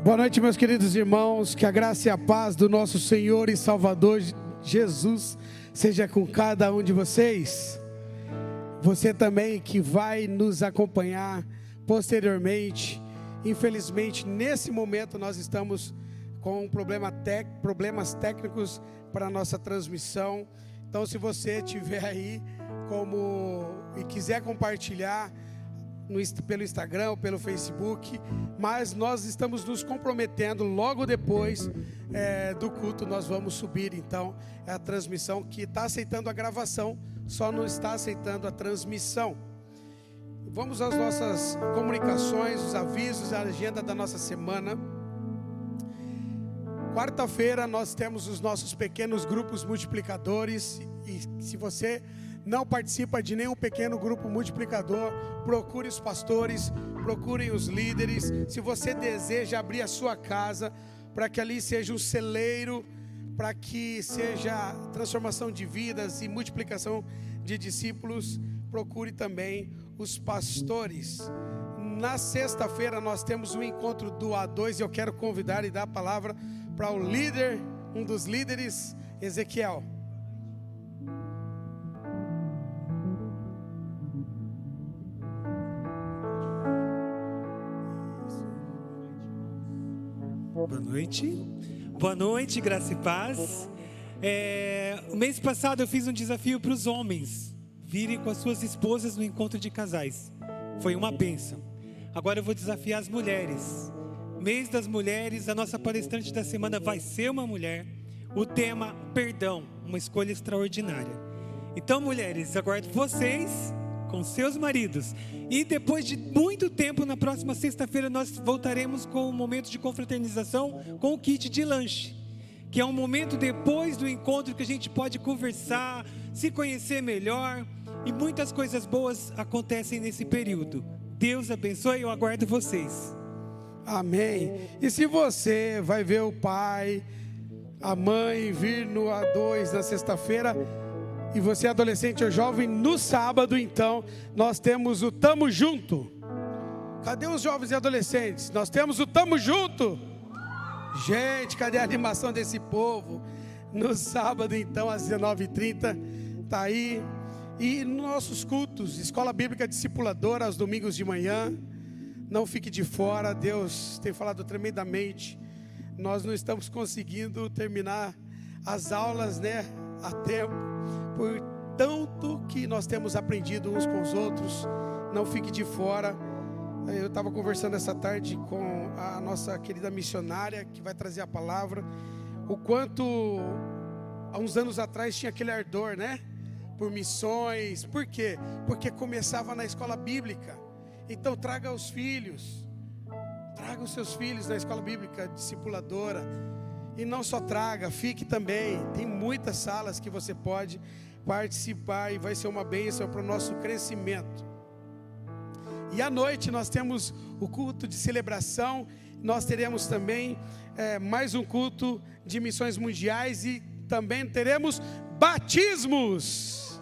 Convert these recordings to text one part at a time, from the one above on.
Boa noite, meus queridos irmãos, que a graça e a paz do nosso Senhor e Salvador Jesus seja com cada um de vocês. Você também que vai nos acompanhar posteriormente. Infelizmente, nesse momento nós estamos com problemas técnicos para a nossa transmissão. Então, se você estiver aí e quiser compartilhar pelo Instagram ou pelo Facebook, mas nós estamos nos comprometendo, logo depois do culto nós vamos subir então a transmissão, que está aceitando a gravação, só não está aceitando a transmissão. Vamos às nossas comunicações, os avisos, a agenda da nossa semana. Quarta-feira nós temos os nossos pequenos grupos multiplicadores, e se você não participa de nenhum pequeno grupo multiplicador, procure os pastores, procurem os líderes. Se você deseja abrir a sua casa para que ali seja um celeiro, para que seja transformação de vidas e multiplicação de discípulos, procure também os pastores. Na sexta-feira nós temos um encontro do A2 e eu quero convidar e dar a palavra para o líder, um dos líderes, Ezequiel. Boa noite, graça e paz. O mês passado eu fiz um desafio para os homens virem com as suas esposas no encontro de casais. Foi uma bênção. Agora eu vou desafiar as mulheres. Mês das mulheres, a nossa palestrante da semana vai ser uma mulher. O tema, perdão, uma escolha extraordinária. Então, mulheres, aguardo vocês com seus maridos. E depois de muito tempo, na próxima sexta-feira, nós voltaremos com um momento de confraternização com o kit de lanche, que é um momento depois do encontro que a gente pode conversar, se conhecer melhor, e muitas coisas boas acontecem nesse período. Deus abençoe, eu aguardo vocês. Amém. E se você vai ver o pai, a mãe vir no A2 na sexta-feira, e você é adolescente ou jovem, no sábado, então, nós temos o Tamo Junto. Cadê os jovens e adolescentes? Nós temos o Tamo Junto. Gente, cadê a animação desse povo? No sábado, então, às 19h30, tá aí. E nossos cultos, Escola Bíblica Discipuladora, aos domingos de manhã. Não fique de fora, Deus tem falado tremendamente. Nós não estamos conseguindo terminar as aulas, a tempo, por tanto que nós temos aprendido uns com os outros. Não fique de fora. Eu estava conversando essa tarde com a nossa querida missionária, que vai trazer a palavra, o quanto há uns anos atrás tinha aquele ardor, por missões. Por quê? Porque começava na escola bíblica. Então traga os filhos, traga os seus filhos na escola bíblica discipuladora. E não só traga, fique também. Tem muitas salas que você pode participar e vai ser uma bênção para o nosso crescimento. E à noite nós temos o culto de celebração. Nós teremos também mais um culto de missões mundiais e também teremos batismos.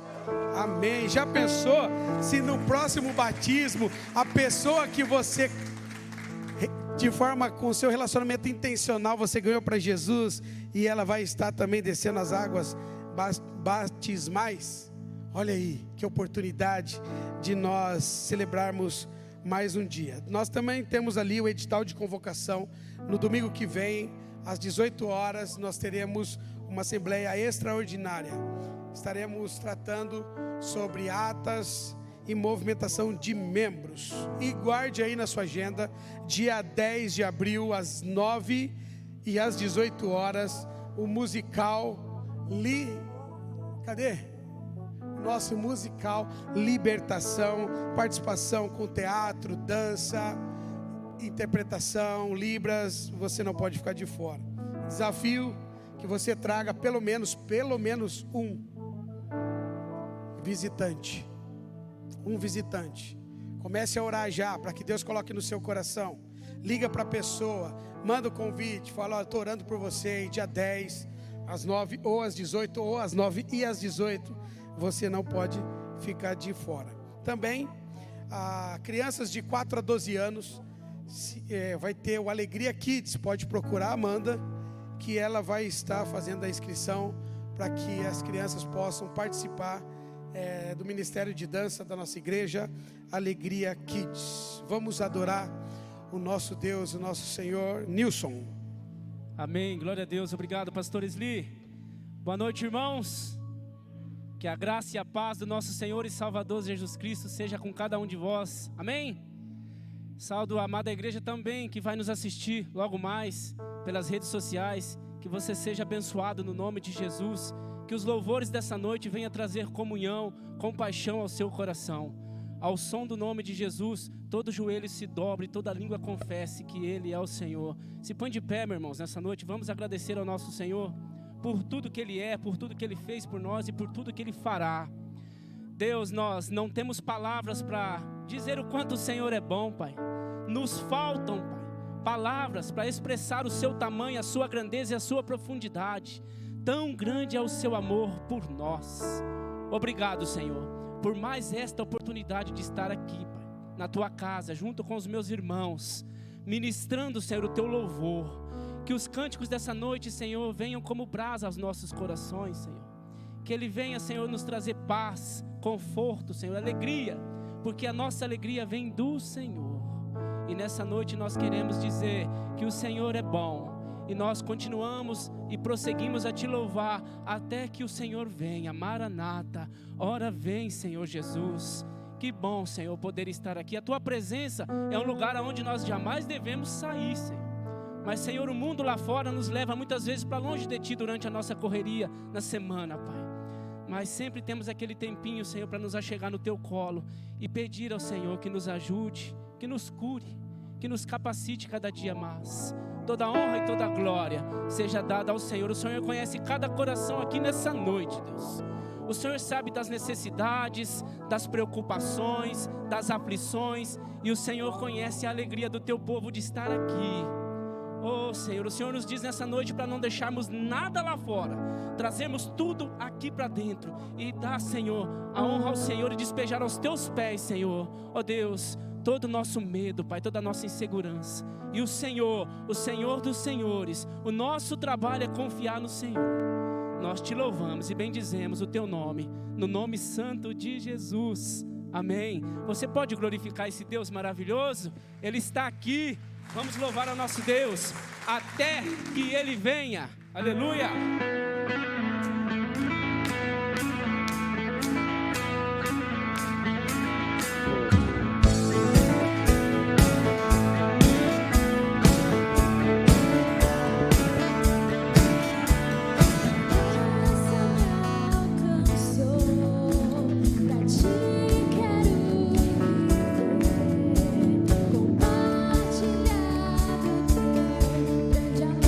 Amém. Já pensou se no próximo batismo a pessoa que você, de forma com seu relacionamento intencional, você ganhou para Jesus, e ela vai estar também descendo as águas batismais? Olha aí, que oportunidade de nós celebrarmos mais um dia. Nós também temos ali o edital de convocação. No domingo que vem, às 18 horas, nós teremos uma assembleia extraordinária. Estaremos tratando sobre atas e movimentação de membros. E guarde aí na sua agenda, dia 10 de abril, às 9 e às 18 horas, o musical nosso musical Libertação, participação com teatro, dança, interpretação, libras. Você não pode ficar de fora. Desafio que você traga pelo menos um visitante. Comece a orar já, para que Deus coloque no seu coração. Liga para a pessoa, manda o convite, fala: estou orando por você, e dia 10, às 9 ou às 18, ou às 9 e às 18, você não pode ficar de fora. Também, crianças de 4 a 12 anos, vai ter o Alegria Kids. Pode procurar a Amanda, que ela vai estar fazendo a inscrição para que as crianças possam participar do Ministério de Dança da nossa igreja, Alegria Kids. Vamos adorar o nosso Deus, o nosso Senhor. Nilson. Amém, glória a Deus. Obrigado, pastor Sli. Boa noite, irmãos. Que a graça e a paz do nosso Senhor e Salvador Jesus Cristo seja com cada um de vós. Amém? Saúdo a amada igreja também, que vai nos assistir logo mais pelas redes sociais. Que você seja abençoado no nome de Jesus. Que os louvores dessa noite venham trazer comunhão, compaixão ao seu coração. Ao som do nome de Jesus, todo joelho se dobre, toda língua confesse que Ele é o Senhor. Se põe de pé, meus irmãos, nessa noite. Vamos agradecer ao nosso Senhor por tudo que Ele é, por tudo que Ele fez por nós e por tudo que Ele fará. Deus, nós não temos palavras para dizer o quanto o Senhor é bom, Pai. Nos faltam, Pai, palavras para expressar o seu tamanho, a sua grandeza e a sua profundidade. Tão grande é o seu amor por nós. Obrigado, Senhor, por mais esta oportunidade de estar aqui, Pai, na tua casa, junto com os meus irmãos, ministrando, Senhor, o teu louvor. Que os cânticos dessa noite, Senhor, venham como brasa aos nossos corações, Senhor. Que Ele venha, Senhor, nos trazer paz, conforto, Senhor, alegria, porque a nossa alegria vem do Senhor. E nessa noite nós queremos dizer que o Senhor é bom. E nós continuamos e prosseguimos a Te louvar até que o Senhor venha. Maranata, ora vem, Senhor Jesus. Que bom, Senhor, poder estar aqui. A Tua presença é um lugar onde nós jamais devemos sair, Senhor. Mas, Senhor, o mundo lá fora nos leva muitas vezes para longe de Ti durante a nossa correria na semana, Pai. Mas sempre temos aquele tempinho, Senhor, para nos achegar no Teu colo e pedir ao Senhor que nos ajude, que nos cure, que nos capacite cada dia mais. Toda honra e toda glória seja dada ao Senhor. O Senhor conhece cada coração aqui nessa noite, Deus. O Senhor sabe das necessidades, das preocupações, das aflições. E o Senhor conhece a alegria do Teu povo de estar aqui. Oh, Senhor, o Senhor nos diz nessa noite para não deixarmos nada lá fora, trazermos tudo aqui para dentro e dar, Senhor, a honra ao Senhor e despejar aos Teus pés, Senhor. Oh Deus, todo o nosso medo, Pai, toda a nossa insegurança. E o Senhor dos senhores, o nosso trabalho é confiar no Senhor. Nós Te louvamos e bendizemos o Teu nome, no nome santo de Jesus. Amém. Você pode glorificar esse Deus maravilhoso? Ele está aqui. Vamos louvar ao nosso Deus até que Ele venha. Aleluia. Compartilhar do teu grande amor.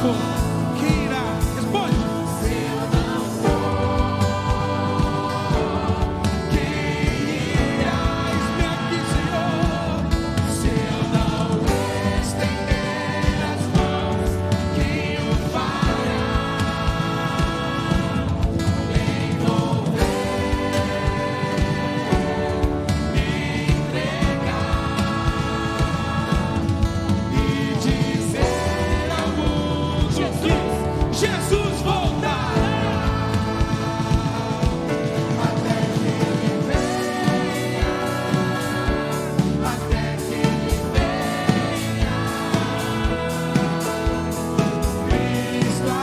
for, quem irá? Responde. Se eu não for, quem irá? Eis-me aqui, Senhor. Se eu não estender as mãos, quem o fará? Jesus voltará, até que Ele venha, até que Ele venha. Cristo a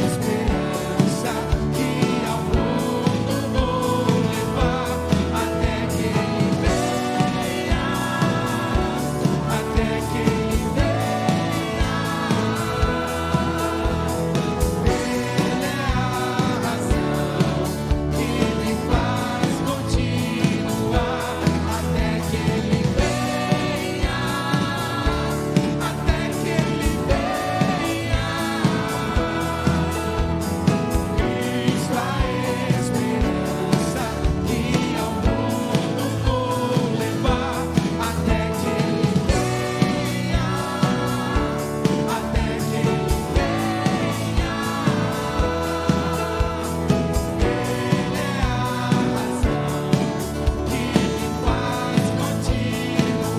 esperança que ao mundo vou levar, até que Ele venha, até que Ele venha. Ele é a razão que me faz continuar, até que Ele venha, até que Ele venha. Cristo a esperança que ao mundo vou levar, até que Ele venha, até que Ele venha. Ele é a razão que me faz continuar.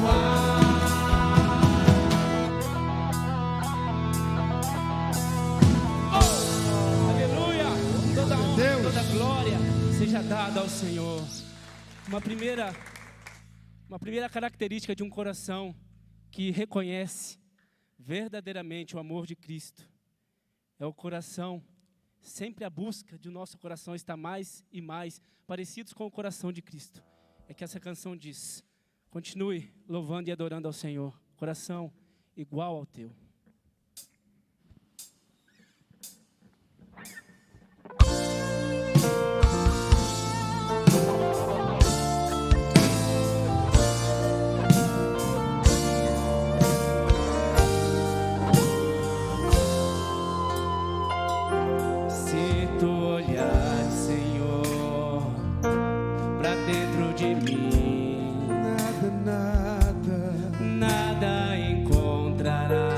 Aleluia! Toda honra, Deus. toda glória seja dada ao Senhor. Uma primeira característica de um coração que reconhece verdadeiramente o amor de Cristo é o coração, sempre a busca de nosso coração estar mais e mais parecidos com o coração de Cristo. É que essa canção diz: continue louvando e adorando ao Senhor, coração igual ao teu. Se tu olhar, Senhor, pra dentro de mim, nada encontrará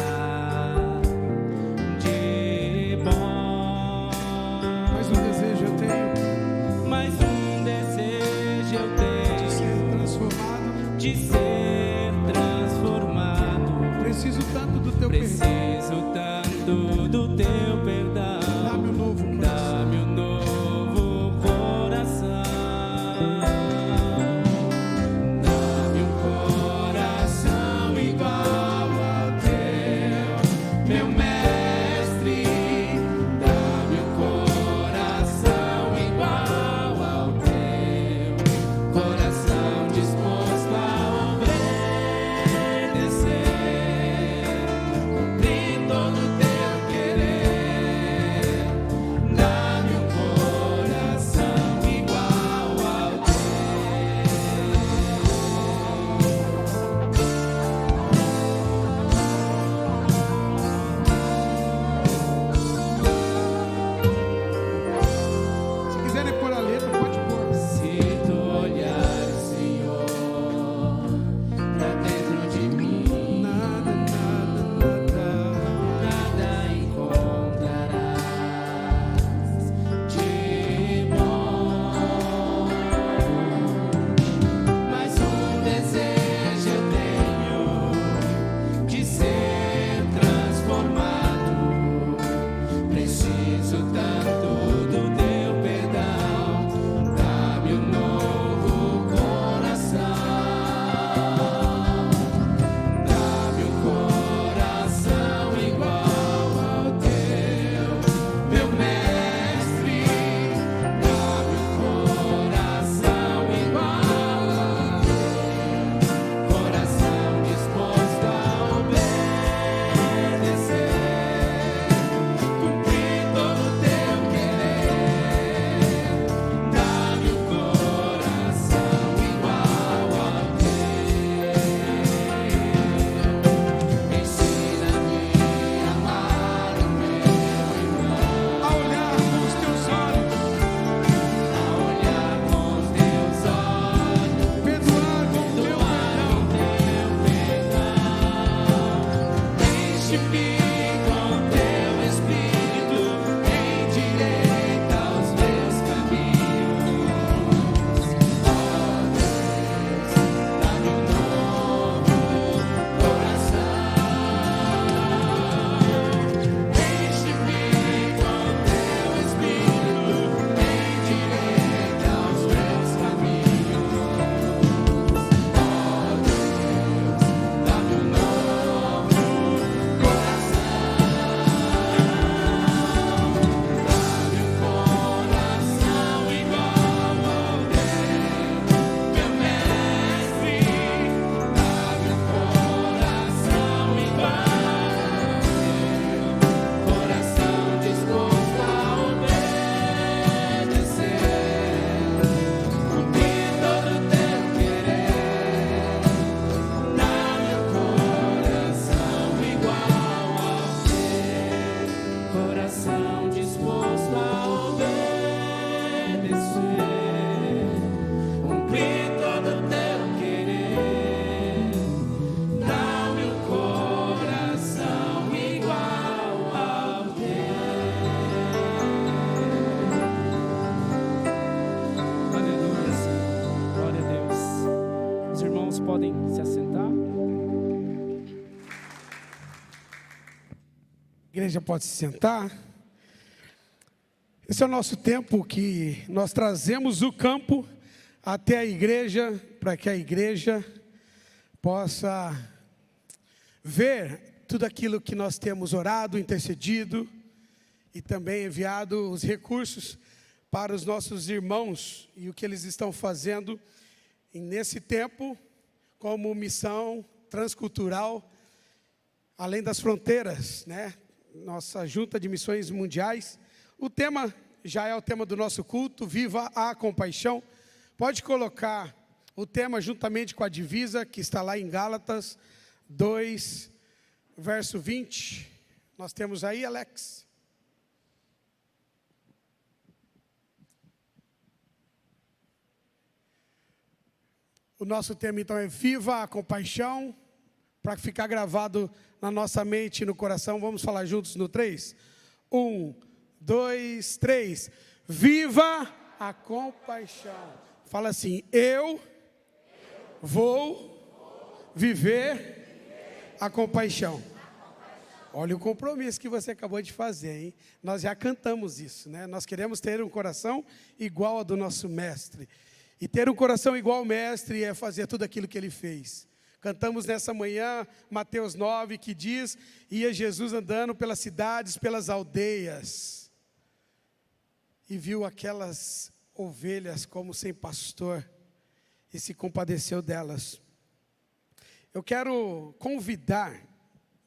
de bom. Mas um desejo eu tenho Mas um desejo eu de ser tenho transformado. de ser transformado. Preciso tanto do teu perdão. Preciso tanto do teu perdão. Dá-me um novo coração. Dá-me um novo coração. Dá-me um coração igual ao teu, meu mestre. Dá-me um coração igual ao teu, coração disposto a obedecer, cumprir todo o teu querer. coração disposto a obedecer, cumprir todo o teu querer. Dá-me um coração igual ao teu. Aleluia, Senhor. Glória a Deus. Os irmãos podem se assentar. A igreja pode se sentar. Esse é o nosso tempo que nós trazemos o campo até a igreja, para que a igreja possa ver tudo aquilo que nós temos orado, intercedido e também enviado os recursos para os nossos irmãos e o que eles estão fazendo nesse tempo como missão transcultural além das fronteiras, né? Nossa Junta de Missões Mundiais. O tema já é o tema do nosso culto, Viva a Compaixão. Pode colocar o tema juntamente com a divisa que está lá em Gálatas 2, verso 20. Nós temos aí, Alex. O nosso tema então é Viva a Compaixão. Para ficar gravado na nossa mente e no coração, vamos falar juntos no 3? 1, 2, 3. Viva a compaixão. Fala assim: eu vou viver a compaixão. Olha o compromisso que você acabou de fazer, hein? Nós já cantamos isso, né? Nós queremos ter um coração igual ao do nosso mestre. E ter um coração igual ao mestre é fazer tudo aquilo que ele fez. Cantamos nessa manhã Mateus 9, que diz: ia Jesus andando pelas cidades, pelas aldeias, e viu aquelas ovelhas como sem pastor, e se compadeceu delas. Eu quero convidar,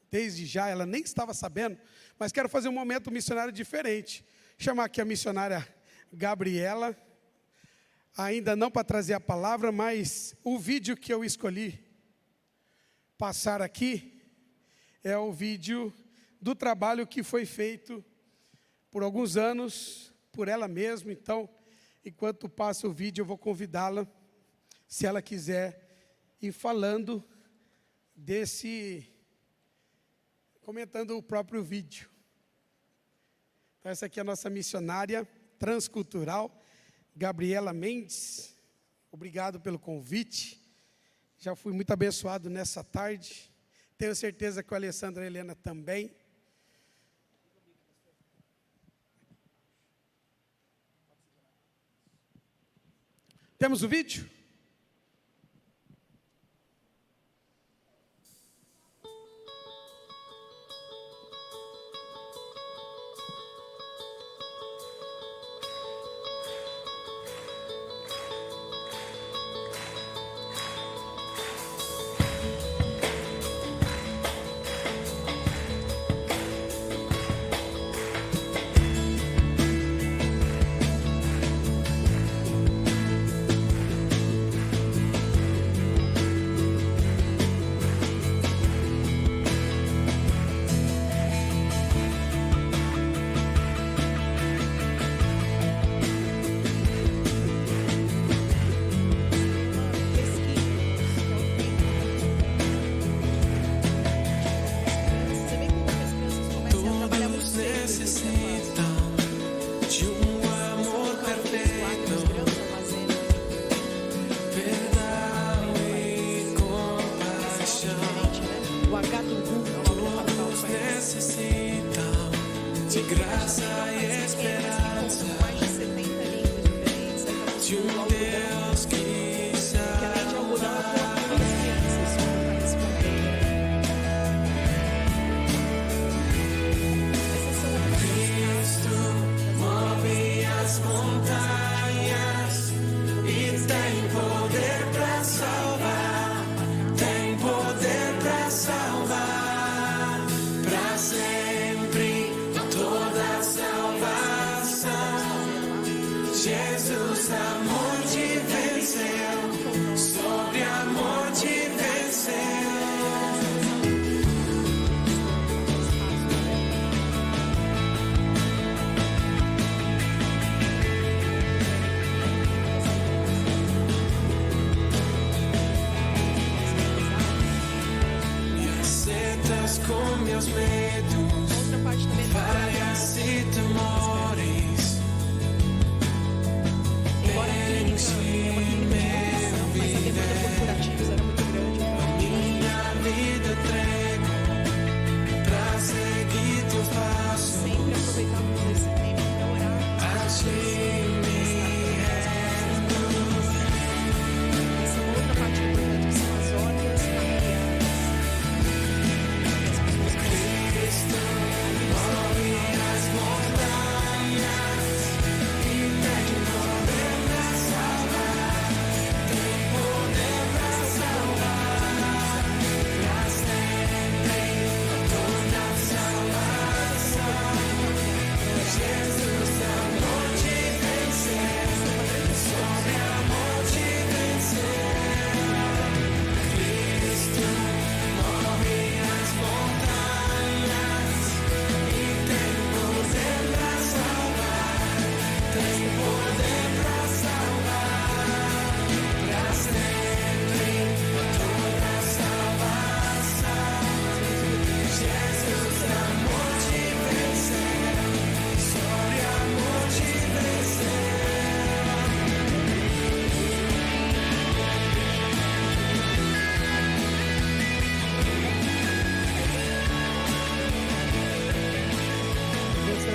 desde já, ela nem estava sabendo, mas quero fazer um momento missionário diferente. Chamar aqui a missionária Gabriela, ainda não para trazer a palavra, mas o vídeo que eu escolhi passar aqui é o vídeo do trabalho que foi feito por alguns anos por ela mesma. Então, enquanto passa o vídeo, eu vou convidá-la, se ela quiser, ir falando comentando o próprio vídeo. Então, essa aqui é a nossa missionária transcultural, Gabriela Mendes. Obrigado pelo convite. Já fui muito abençoado nessa tarde. Tenho certeza que o Alessandro e a Helena também. Temos o vídeo? Sempre toda salvação.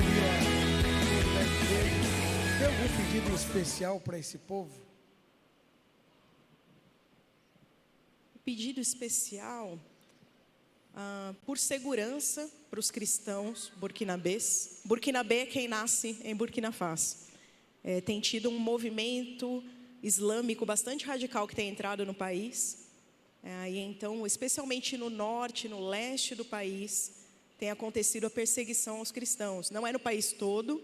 queria convidar a igreja. Tem algum pedido especial para esse povo? Pedido especial por segurança para os cristãos burkinabês. Burkinabê é quem nasce em Burkina Faso. Tem tido um movimento islâmico bastante radical que tem entrado no país. E então, especialmente no norte, no leste do país, tem acontecido a perseguição aos cristãos. Não é no país todo,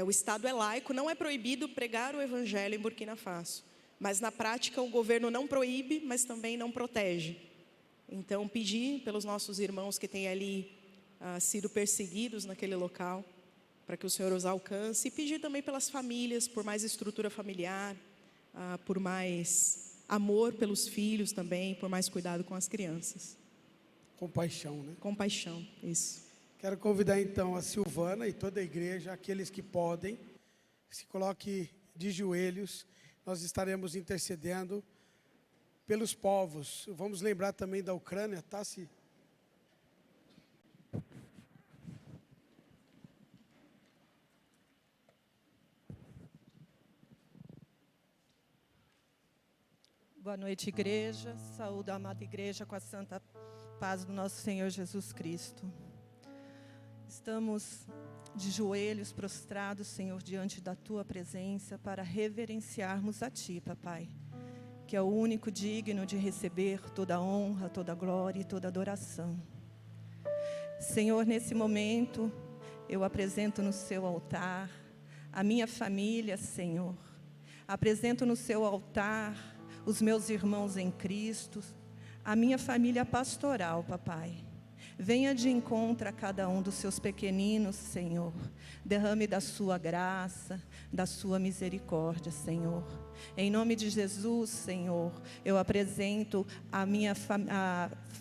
o Estado é laico, não é proibido pregar o evangelho em Burkina Faso. Mas na prática o governo não proíbe, mas também não protege. Então pedir pelos nossos irmãos que têm ali sido perseguidos naquele local, para que o Senhor os alcance. E pedir também pelas famílias, por mais estrutura familiar, por mais amor pelos filhos também, por mais cuidado com as crianças. Compaixão, né? Compaixão, isso. Quero convidar então a Silvana e toda a igreja, aqueles que podem, se coloque de joelhos. Nós estaremos intercedendo pelos povos. Vamos lembrar também da Ucrânia, tá? Boa noite, igreja. Saúde a amada igreja com a santa paz do nosso Senhor Jesus Cristo. Estamos de joelhos prostrados, Senhor, diante da Tua presença para reverenciarmos a Ti, Papai, que é o único digno de receber toda a honra, toda a glória e toda a adoração. Senhor, nesse momento, eu apresento no Seu altar a minha família, Senhor. Apresento no Seu altar os meus irmãos em Cristo, a minha família pastoral, Papai. Venha de encontro a cada um dos seus pequeninos, Senhor. Derrame da sua graça, da sua misericórdia, Senhor. Em nome de Jesus, Senhor, eu apresento a minha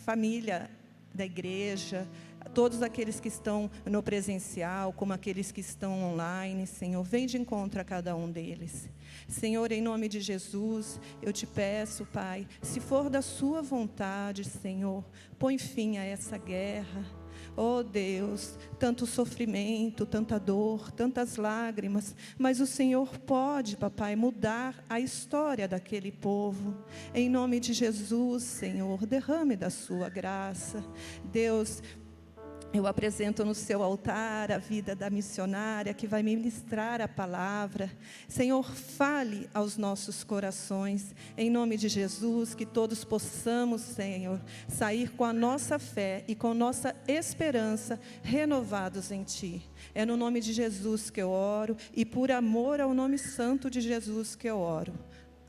família da igreja, todos aqueles que estão no presencial, como aqueles que estão online, Senhor. Vem de encontro a cada um deles. Senhor, em nome de Jesus, eu te peço, Pai, se for da sua vontade, Senhor, põe fim a essa guerra. Oh Deus, tanto sofrimento, tanta dor, tantas lágrimas, mas o Senhor pode, Papai, mudar a história daquele povo. Em nome de Jesus, Senhor, derrame da sua graça. Deus, eu apresento no seu altar a vida da missionária que vai ministrar a palavra. Senhor, fale aos nossos corações. Em nome de Jesus, que todos possamos, Senhor, sair com a nossa fé e com nossa esperança renovados em Ti. É no nome de Jesus que eu oro e por amor ao nome santo de Jesus que eu oro.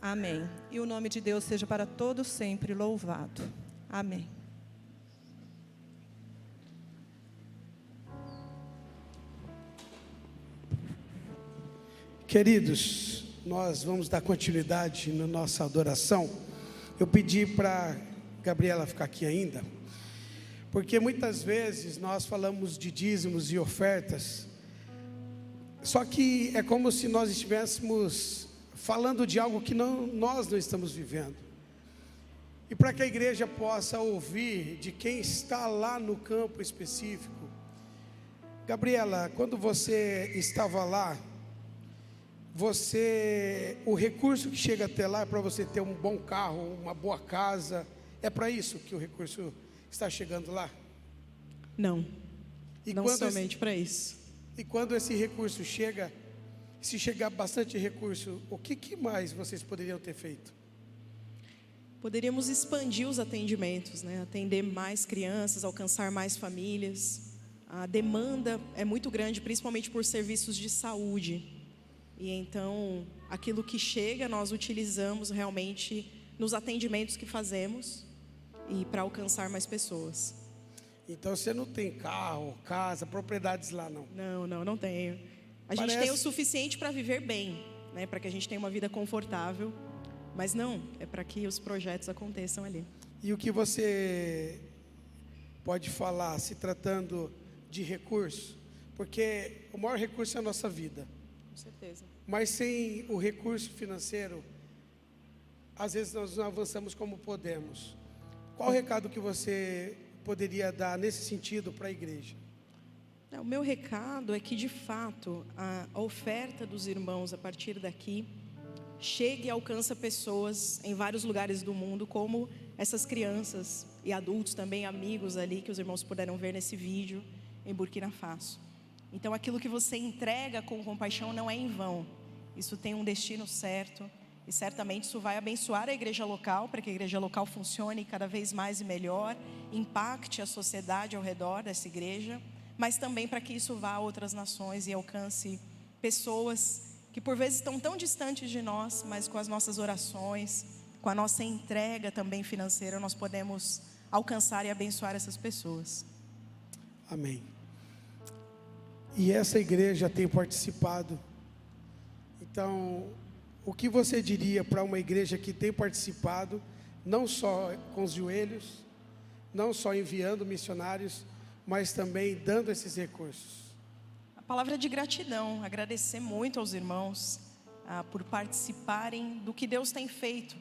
Amém. E o nome de Deus seja para todos sempre louvado. Amém. Queridos, nós vamos dar continuidade na nossa adoração. Eu pedi para Gabriela ficar aqui ainda, porque muitas vezes nós falamos de dízimos e ofertas, só que é como se nós estivéssemos falando de algo que nós não estamos vivendo. E para que a igreja possa ouvir de quem está lá no campo específico. Gabriela, quando você estava lá, o recurso que chega até lá é para você ter um bom carro, uma boa casa, é para isso que o recurso está chegando lá? Não, e não somente para isso. E quando esse recurso chega, se chegar bastante recurso, o que mais vocês poderiam ter feito? Poderíamos expandir os atendimentos, né? Atender mais crianças, alcançar mais famílias. A demanda é muito grande, principalmente por serviços de saúde. E então, aquilo que chega, nós utilizamos realmente nos atendimentos que fazemos e para alcançar mais pessoas. Então, você não tem carro, casa, propriedades lá, não? Não tenho. A gente tem o suficiente para viver bem, né? Para que a gente tenha uma vida confortável. Mas não, é para que os projetos aconteçam ali. E o que você pode falar, se tratando de recurso? Porque o maior recurso é a nossa vida. Com certeza. Mas sem o recurso financeiro, às vezes nós não avançamos como podemos. Qual o recado que você poderia dar nesse sentido para a igreja? O meu recado é que, de fato, a oferta dos irmãos a partir daqui chegue e alcança pessoas em vários lugares do mundo, como essas crianças e adultos também, amigos ali, que os irmãos puderam ver nesse vídeo em Burkina Faso. Então, aquilo que você entrega com compaixão não é em vão. Isso tem um destino certo e certamente isso vai abençoar a igreja local, para que a igreja local funcione cada vez mais e melhor, impacte a sociedade ao redor dessa igreja, mas também para que isso vá a outras nações e alcance pessoas que por vezes estão tão distantes de nós, mas com as nossas orações, com a nossa entrega também financeira, nós podemos alcançar e abençoar essas pessoas. Amém. E essa igreja tem participado. Então, o que você diria para uma igreja que tem participado, não só com os joelhos, não só enviando missionários, mas também dando esses recursos? A palavra de gratidão, agradecer muito aos irmãos por participarem do que Deus tem feito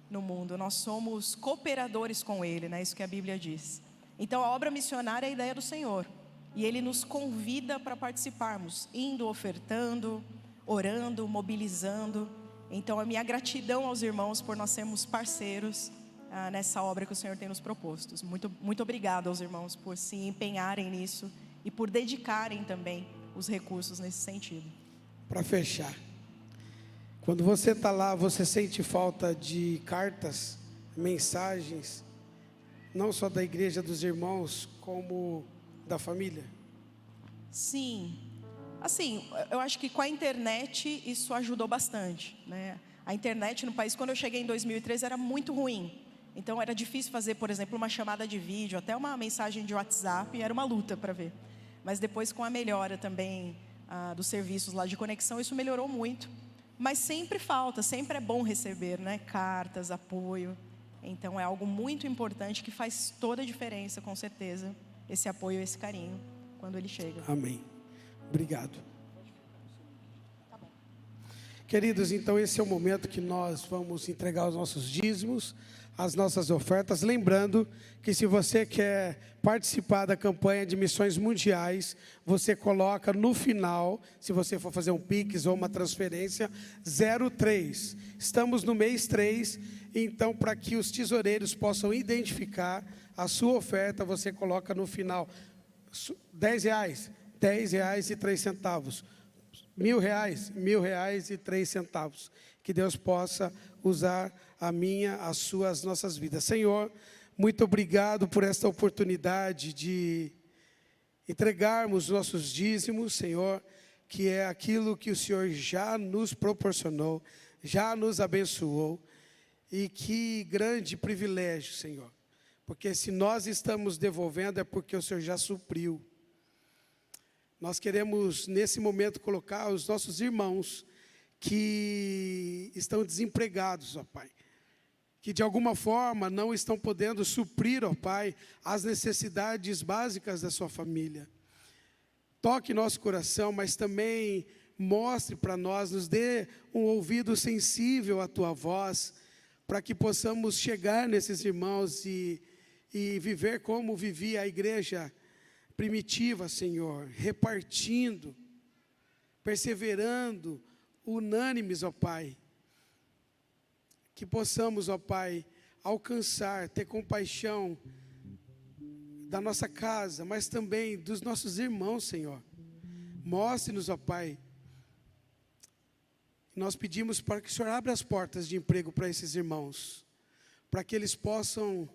no mundo. Nós somos cooperadores com Ele, né? Isso que a Bíblia diz. Então, a obra missionária é a ideia do Senhor, e Ele nos convida para participarmos, indo, ofertando, orando, mobilizando. Então, a minha gratidão aos irmãos por nós sermos parceiros nessa obra que o Senhor tem nos proposto. Muito, muito obrigado aos irmãos por se empenharem nisso e por dedicarem também os recursos nesse sentido. Para fechar, quando você está lá, você sente falta de cartas, mensagens, não só da igreja dos irmãos, como da família? Sim. Assim, eu acho que com a internet isso ajudou bastante, né? A internet no país, quando eu cheguei em 2013, era muito ruim. Então era difícil fazer, por exemplo, uma chamada de vídeo, até uma mensagem de WhatsApp, era uma luta para ver. Mas depois, com a melhora também dos serviços lá de conexão, isso melhorou muito. Mas sempre falta, sempre é bom receber, né? Cartas, apoio. Então é algo muito importante que faz toda a diferença, com certeza, esse apoio, esse carinho, quando ele chega. Amém. Obrigado. Queridos, então esse é o momento que nós vamos entregar os nossos dízimos, as nossas ofertas. Lembrando que se você quer participar da campanha de missões mundiais, você coloca no final, se você for fazer um Pix ou uma transferência, 03. Estamos no mês 3, então para que os tesoureiros possam identificar a sua oferta, você coloca no final R$10, R$10,03. R$1.000, R$1.000,03. Que Deus possa usar a minha, as suas, nossas vidas. Senhor, muito obrigado por esta oportunidade de entregarmos nossos dízimos, Senhor, que é aquilo que o Senhor já nos proporcionou, já nos abençoou. E que grande privilégio, Senhor, porque se nós estamos devolvendo é porque o Senhor já supriu. Nós queremos nesse momento colocar os nossos irmãos que estão desempregados, ó Pai, que de alguma forma não estão podendo suprir, ó Pai, as necessidades básicas da sua família. Toque nosso coração, mas também mostre para nós, nos dê um ouvido sensível à Tua voz, para que possamos chegar nesses irmãos e viver como vivia a igreja primitiva, Senhor, repartindo, perseverando, unânimes, ó Pai. Que possamos, ó Pai, alcançar, ter compaixão da nossa casa, mas também dos nossos irmãos, Senhor. Mostre-nos, ó Pai. Nós pedimos para que o Senhor abra as portas de emprego para esses irmãos, para que eles possam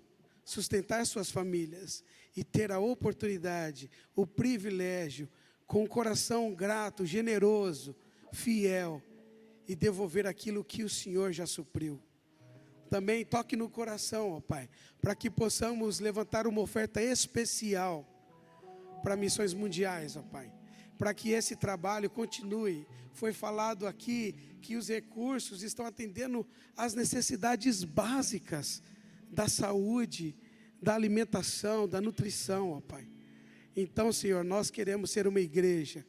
sustentar suas famílias e ter a oportunidade, o privilégio, com um coração grato, generoso, fiel, e devolver aquilo que o Senhor já supriu. Também toque no coração, ó Pai, para que possamos levantar uma oferta especial para missões mundiais, ó Pai, para que esse trabalho continue. Foi falado aqui que os recursos estão atendendo às necessidades básicas da saúde, da alimentação, da nutrição, ó Pai. Então, Senhor, nós queremos ser uma igreja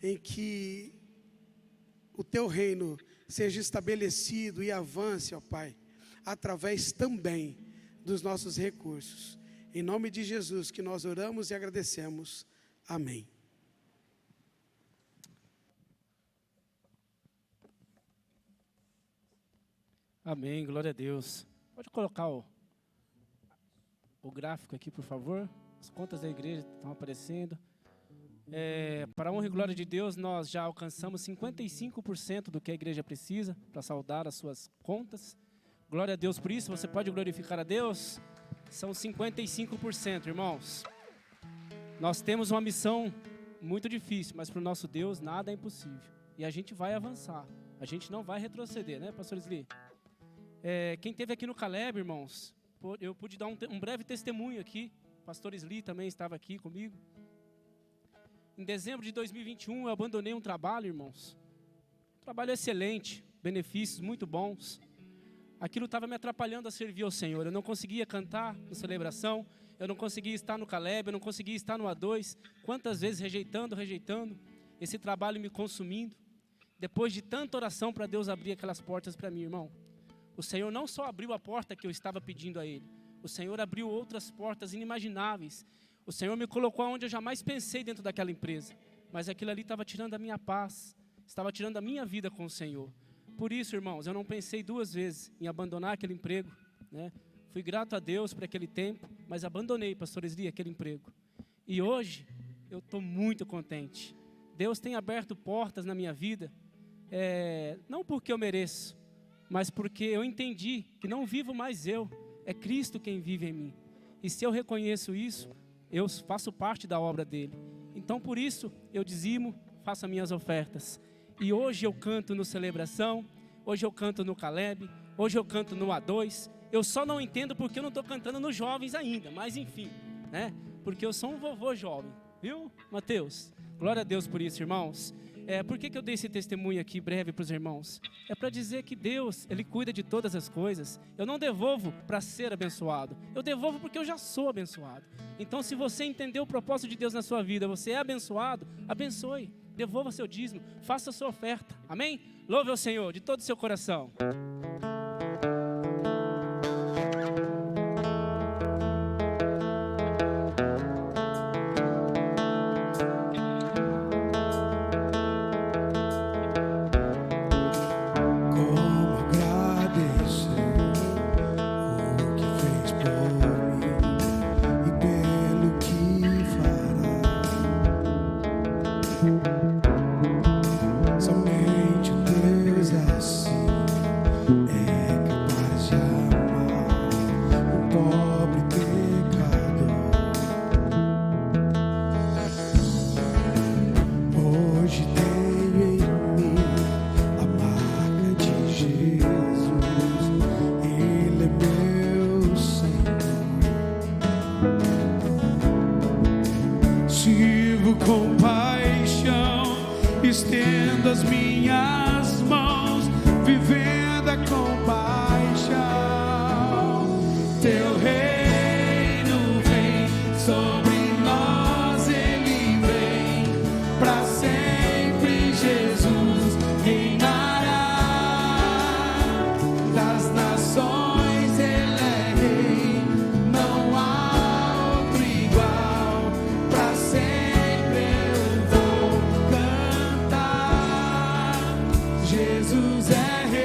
em que o Teu reino seja estabelecido e avance, ó Pai, através também dos nossos recursos. Em nome de Jesus que nós oramos e agradecemos. Amém. Amém, glória a Deus. Pode colocar o gráfico aqui, por favor. As contas da igreja estão aparecendo. Para a honra e glória de Deus, nós já alcançamos 55% do que a igreja precisa para saldar as suas contas. Glória a Deus por isso. Você pode glorificar a Deus? São 55%, irmãos. Nós temos uma missão muito difícil, mas para o nosso Deus nada é impossível. E a gente vai avançar. A gente não vai retroceder, né, pastor Sli? Quem esteve aqui no Caleb, irmãos, eu pude dar um breve testemunho aqui. O pastor Sli também estava aqui comigo. Em dezembro de 2021, eu abandonei um trabalho, irmãos. Um trabalho excelente, benefícios muito bons. Aquilo estava me atrapalhando a servir ao Senhor. Eu não conseguia cantar na celebração, eu não conseguia estar no Caleb, eu não conseguia estar no A2. Quantas vezes rejeitando, esse trabalho me consumindo. Depois de tanta oração para Deus abrir aquelas portas para mim, irmão. O Senhor não só abriu a porta que eu estava pedindo a Ele. O Senhor abriu outras portas inimagináveis. O Senhor me colocou onde eu jamais pensei dentro daquela empresa. Mas aquilo ali estava tirando a minha paz. Estava tirando a minha vida com o Senhor. Por isso, irmãos, eu não pensei duas vezes em abandonar aquele emprego, né? Fui grato a Deus por aquele tempo, mas abandonei, pastor Sli, aquele emprego. E hoje, eu estou muito contente. Deus tem aberto portas na minha vida, não porque eu mereço, mas porque eu entendi que não vivo mais eu, é Cristo quem vive em mim. E se eu reconheço isso, eu faço parte da obra dele. Então, por isso, eu dizimo, faço as minhas ofertas. E hoje eu canto no Celebração, hoje eu canto no Caleb, hoje eu canto no A2. Eu só não entendo porque eu não estou cantando nos jovens ainda, mas enfim, né? Porque eu sou um vovô jovem, viu, Mateus? Glória a Deus por isso, irmãos. Por que eu dei esse testemunho aqui breve para os irmãos? É para dizer que Deus, Ele cuida de todas as coisas. Eu não devolvo para ser abençoado, eu devolvo porque eu já sou abençoado. Então, se você entender o propósito de Deus na sua vida, você é abençoado, abençoe. Devolva seu dízimo, faça a sua oferta, amém? Louve ao Senhor de todo o seu coração. Somente Deus assim é capaz de amar um pobre pecador. Hoje tenho em mim a marca de Jesus, Ele é meu Senhor. Sirvo com paixão, estendo as minhas mãos, vivendo a compaixão. Teu reino vem sobre nós, Ele vem para sempre. Jesus reinará das nações, Ele é rei, não há outro igual. Para sempre eu vou cantar. Jesus é rei.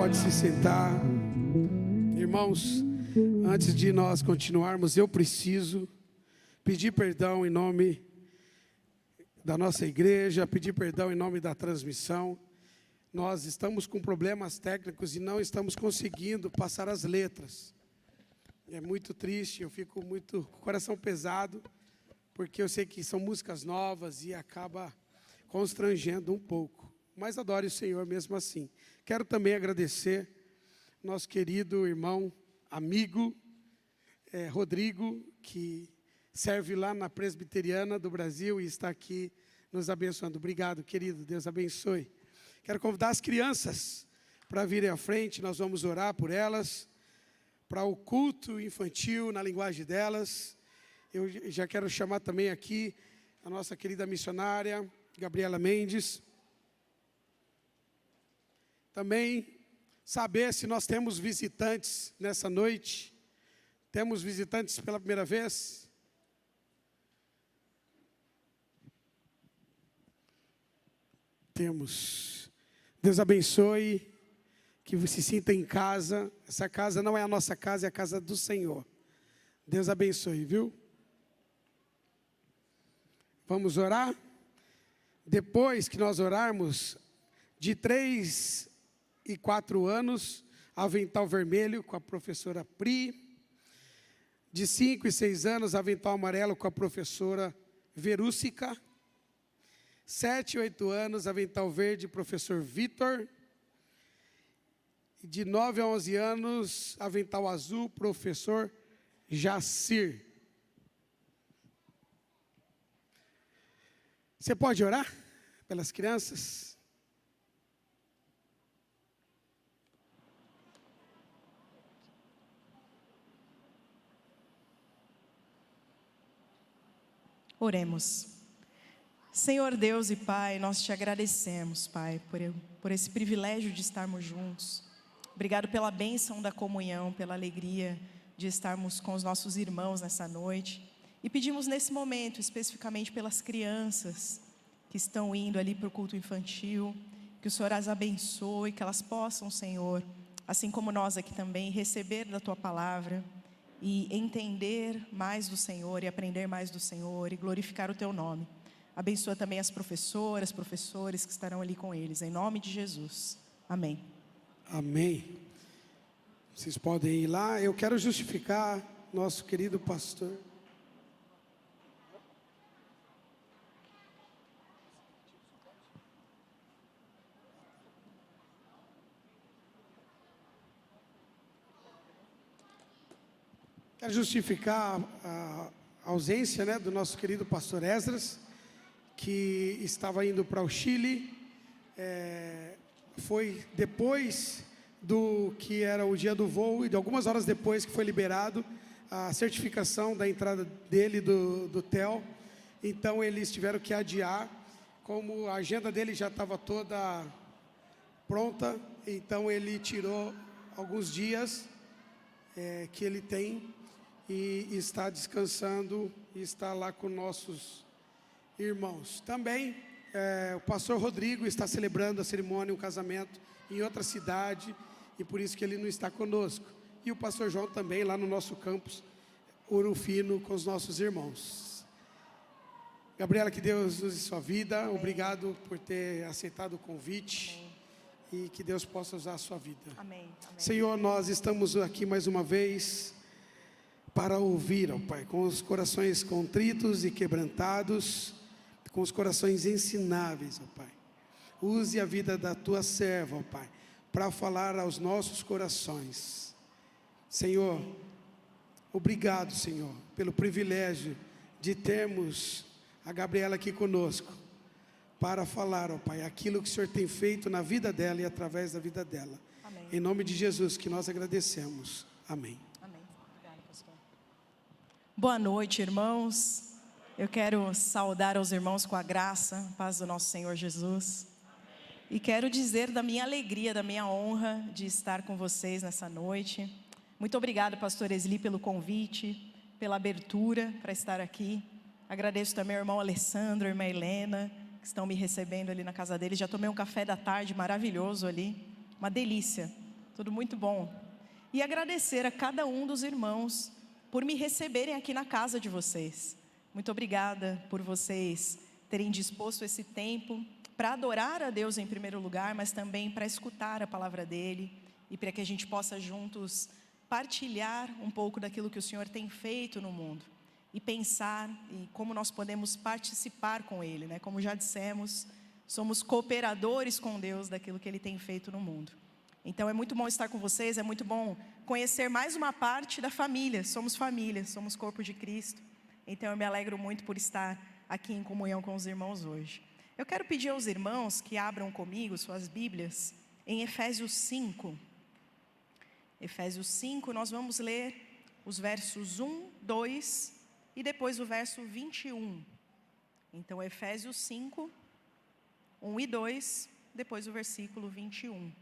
Pode se sentar. Irmãos, antes de nós continuarmos, eu preciso pedir perdão em nome da nossa igreja, pedir perdão em nome da transmissão. Nós estamos com problemas técnicos e não estamos conseguindo passar as letras. É muito triste, eu fico muito com o coração pesado, porque eu sei que são músicas novas e acaba constrangendo um pouco. Mas adore o Senhor mesmo assim. Quero também agradecer nosso querido irmão, amigo, Rodrigo, que serve lá na Presbiteriana do Brasil e está aqui nos abençoando. Obrigado, querido, Deus abençoe. Quero convidar as crianças para virem à frente, nós vamos orar por elas, para o culto infantil na linguagem delas. Eu já quero chamar também aqui a nossa querida missionária, Gabriela Mendes. Também saber se nós temos visitantes nessa noite. Temos visitantes pela primeira vez? Temos. Deus abençoe, que você se sinta em casa. Essa casa não é a nossa casa, é a casa do Senhor. Deus abençoe, viu? Vamos orar? Depois que nós orarmos, de 3 e 4 anos, avental vermelho com a professora Pri. De 5 e 6 anos, avental amarelo com a professora Verúcica. 7 e 8 anos, avental verde, professor Vitor. De 9 a 11 anos, avental azul, professor Jacir. Você pode orar pelas crianças? Oremos. Senhor Deus e Pai, nós te agradecemos, Pai, por esse privilégio de estarmos juntos. Obrigado pela bênção da comunhão, pela alegria de estarmos com os nossos irmãos nessa noite. E pedimos nesse momento, especificamente pelas crianças que estão indo ali para o culto infantil, que o Senhor as abençoe, que elas possam, Senhor, assim como nós aqui também, receber da Tua palavra e entender mais do Senhor e aprender mais do Senhor e glorificar o Teu nome. Abençoa também as professoras, professores que estarão ali com eles, em nome de Jesus. Amém. Amém. Vocês podem ir lá. Eu quero justificar nosso querido pastor. Quero justificar a ausência, né, do nosso querido pastor Esdras, que estava indo para o Chile. Foi depois do que era o dia do voo e de algumas horas depois que foi liberado a certificação da entrada dele do TEL. Então eles tiveram que adiar, como a agenda dele já estava toda pronta, então ele tirou alguns dias que ele tem e está descansando e está lá com nossos irmãos. Também o pastor Rodrigo está celebrando a cerimônia, um casamento em outra cidade, e por isso que ele não está conosco. E o pastor João também lá no nosso campus Ouro Fino com os nossos irmãos. Gabriela, que Deus use sua vida. Amém. Obrigado por ter aceitado o convite. Amém. E que Deus possa usar a sua vida. Amém. Amém. Senhor, nós estamos aqui mais uma vez para ouvir, ó Pai, com os corações contritos e quebrantados, com os corações ensináveis, ó Pai. Use a vida da Tua serva, ó Pai, para falar aos nossos corações. Senhor, obrigado, Senhor, pelo privilégio de termos a Gabriela aqui conosco, para falar, ó Pai, aquilo que o Senhor tem feito na vida dela e através da vida dela. Amém. Em nome de Jesus que nós agradecemos. Amém. Amém. Obrigada, pastor. Boa noite, irmãos. Eu quero saudar aos irmãos com a graça, a paz do nosso Senhor Jesus. E quero dizer da minha alegria, da minha honra de estar com vocês nessa noite. Muito obrigada, pastor Esli, pelo convite, pela abertura para estar aqui. Agradeço também ao irmão Alessandro, a irmã Helena, que estão me recebendo ali na casa deles. Já tomei um café da tarde maravilhoso ali, uma delícia. Tudo muito bom. E agradecer a cada um dos irmãos por me receberem aqui na casa de vocês. Muito obrigada por vocês terem disposto esse tempo para adorar a Deus em primeiro lugar, mas também para escutar a palavra dEle e para que a gente possa juntos partilhar um pouco daquilo que o Senhor tem feito no mundo e pensar em como nós podemos participar com Ele, né? Como já dissemos, somos cooperadores com Deus daquilo que Ele tem feito no mundo. Então é muito bom estar com vocês, é muito bom conhecer mais uma parte da família. Somos corpo de Cristo. Então eu me alegro muito por estar aqui em comunhão com os irmãos hoje. Eu quero pedir aos irmãos que abram comigo suas Bíblias em Efésios 5. Efésios 5, nós vamos ler os versos 1, 2 e depois o verso 21. Então Efésios 5, 1 e 2, depois o versículo 21.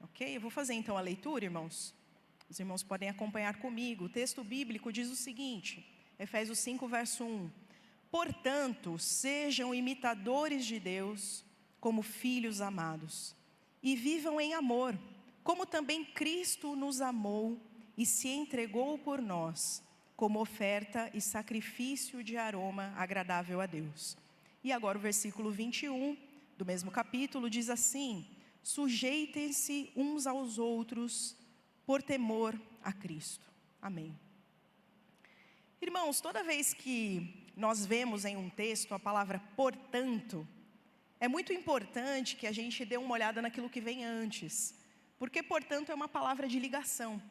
Ok? Eu vou fazer então a leitura, irmãos. Os irmãos podem acompanhar comigo. O texto bíblico diz o seguinte, Efésios 5, verso 1. Portanto, sejam imitadores de Deus como filhos amados, e vivam em amor, como também Cristo nos amou e se entregou por nós, como oferta e sacrifício de aroma agradável a Deus. E agora o versículo 21 do mesmo capítulo diz assim: sujeitem-se uns aos outros por temor a Cristo. Amém. Irmãos, toda vez que nós vemos em um texto a palavra portanto, é muito importante que a gente dê uma olhada naquilo que vem antes, porque portanto é uma palavra de ligação.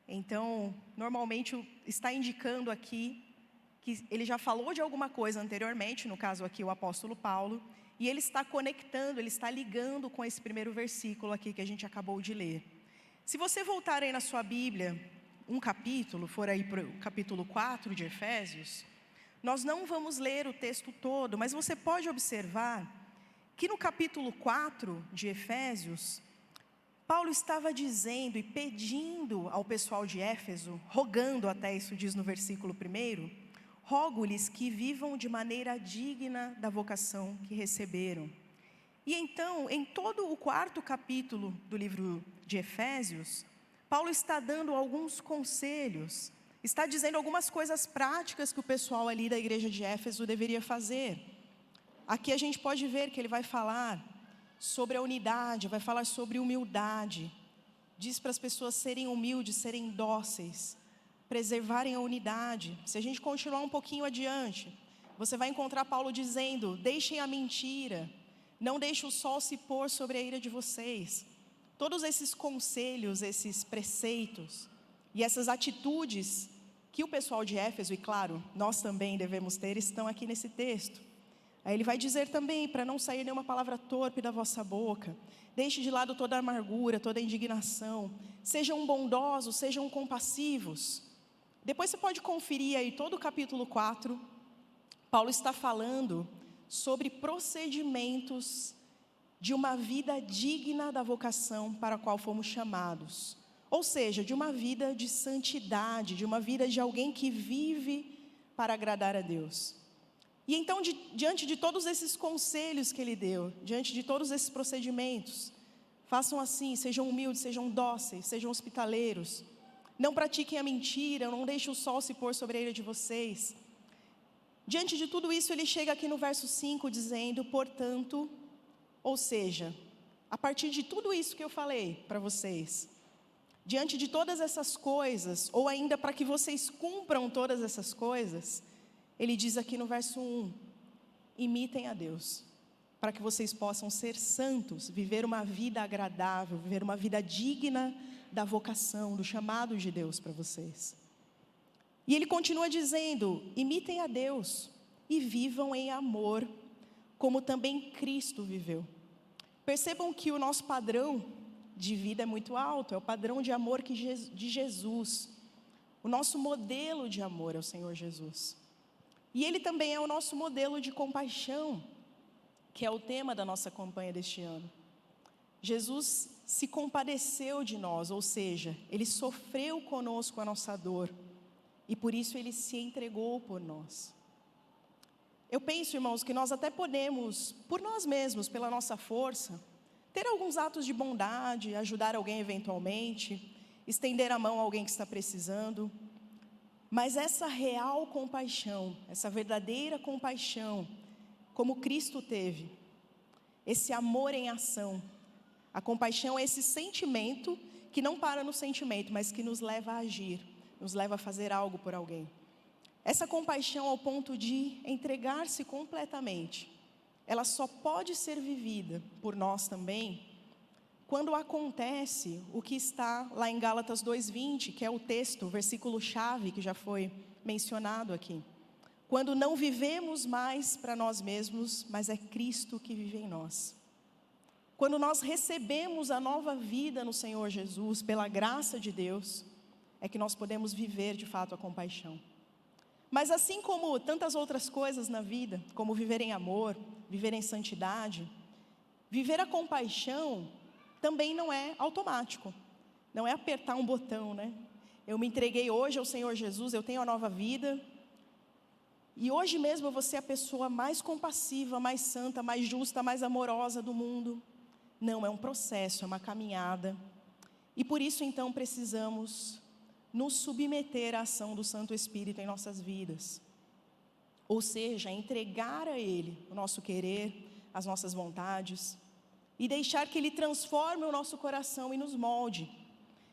Então, normalmente está indicando aqui que ele já falou de alguma coisa anteriormente, no caso aqui o apóstolo Paulo, e ele está conectando, ele está ligando com esse primeiro versículo aqui que a gente acabou de ler. Se você voltar aí na sua Bíblia, um capítulo, for aí para o capítulo 4 de Efésios, nós não vamos ler o texto todo, mas você pode observar que no capítulo 4 de Efésios, Paulo estava dizendo e pedindo ao pessoal de Éfeso, rogando até, isso diz no versículo 1, rogo-lhes que vivam de maneira digna da vocação que receberam. E então, em todo o 4º capítulo do livro de Efésios, Paulo está dando alguns conselhos, está dizendo algumas coisas práticas que o pessoal ali da igreja de Éfeso deveria fazer. Aqui a gente pode ver que ele vai falar sobre a unidade, vai falar sobre humildade. Diz para as pessoas serem humildes, serem dóceis, preservarem a unidade. Se a gente continuar um pouquinho adiante, você vai encontrar Paulo dizendo: deixem a mentira, não deixem o sol se pôr sobre a ira de vocês. Todos esses conselhos, esses preceitos e essas atitudes que o pessoal de Éfeso, e claro, nós também devemos ter, estão aqui nesse texto. Aí ele vai dizer também para não sair nenhuma palavra torpe da vossa boca. Deixe de lado toda a amargura, toda a indignação. Sejam bondosos, sejam compassivos. Depois você pode conferir aí todo o capítulo 4. Paulo está falando sobre procedimentos de uma vida digna da vocação para a qual fomos chamados. Ou seja, de uma vida de santidade, de uma vida de alguém que vive para agradar a Deus. E então, diante de todos esses conselhos que ele deu, diante de todos esses procedimentos, façam assim, sejam humildes, sejam dóceis, sejam hospitaleiros, não pratiquem a mentira, não deixem o sol se pôr sobre a ira de vocês. Diante de tudo isso, ele chega aqui no verso 5 dizendo, portanto, ou seja, a partir de tudo isso que eu falei para vocês, diante de todas essas coisas, ou ainda para que vocês cumpram todas essas coisas, ele diz aqui no verso 1, imitem a Deus, para que vocês possam ser santos, viver uma vida agradável, viver uma vida digna da vocação, do chamado de Deus para vocês. E ele continua dizendo, imitem a Deus e vivam em amor, como também Cristo viveu. Percebam que o nosso padrão de vida é muito alto, é o padrão de amor de Jesus. O nosso modelo de amor é o Senhor Jesus. E Ele também é o nosso modelo de compaixão, que é o tema da nossa campanha deste ano. Jesus se compadeceu de nós, ou seja, Ele sofreu conosco a nossa dor, e por isso Ele se entregou por nós. Eu penso, irmãos, que nós até podemos, por nós mesmos, pela nossa força, ter alguns atos de bondade, ajudar alguém eventualmente, estender a mão a alguém que está precisando. Mas essa real compaixão, essa verdadeira compaixão, como Cristo teve, esse amor em ação, a compaixão é esse sentimento que não para no sentimento, mas que nos leva a agir, nos leva a fazer algo por alguém. Essa compaixão ao ponto de entregar-se completamente, ela só pode ser vivida por nós também, quando acontece o que está lá em Gálatas 2:20, que é o texto, o versículo-chave que já foi mencionado aqui. Quando não vivemos mais para nós mesmos, mas é Cristo que vive em nós. Quando nós recebemos a nova vida no Senhor Jesus, pela graça de Deus, é que nós podemos viver de fato a compaixão. Mas assim como tantas outras coisas na vida, como viver em amor, viver em santidade, viver a compaixão também não é automático, não é apertar um botão, né? Eu me entreguei hoje ao Senhor Jesus, eu tenho a nova vida, e hoje mesmo eu vou ser a pessoa mais compassiva, mais santa, mais justa, mais amorosa do mundo. Não, é um processo, é uma caminhada, e por isso então precisamos nos submeter à ação do Santo Espírito em nossas vidas, ou seja, entregar a Ele o nosso querer, as nossas vontades, e deixar que Ele transforme o nosso coração e nos molde.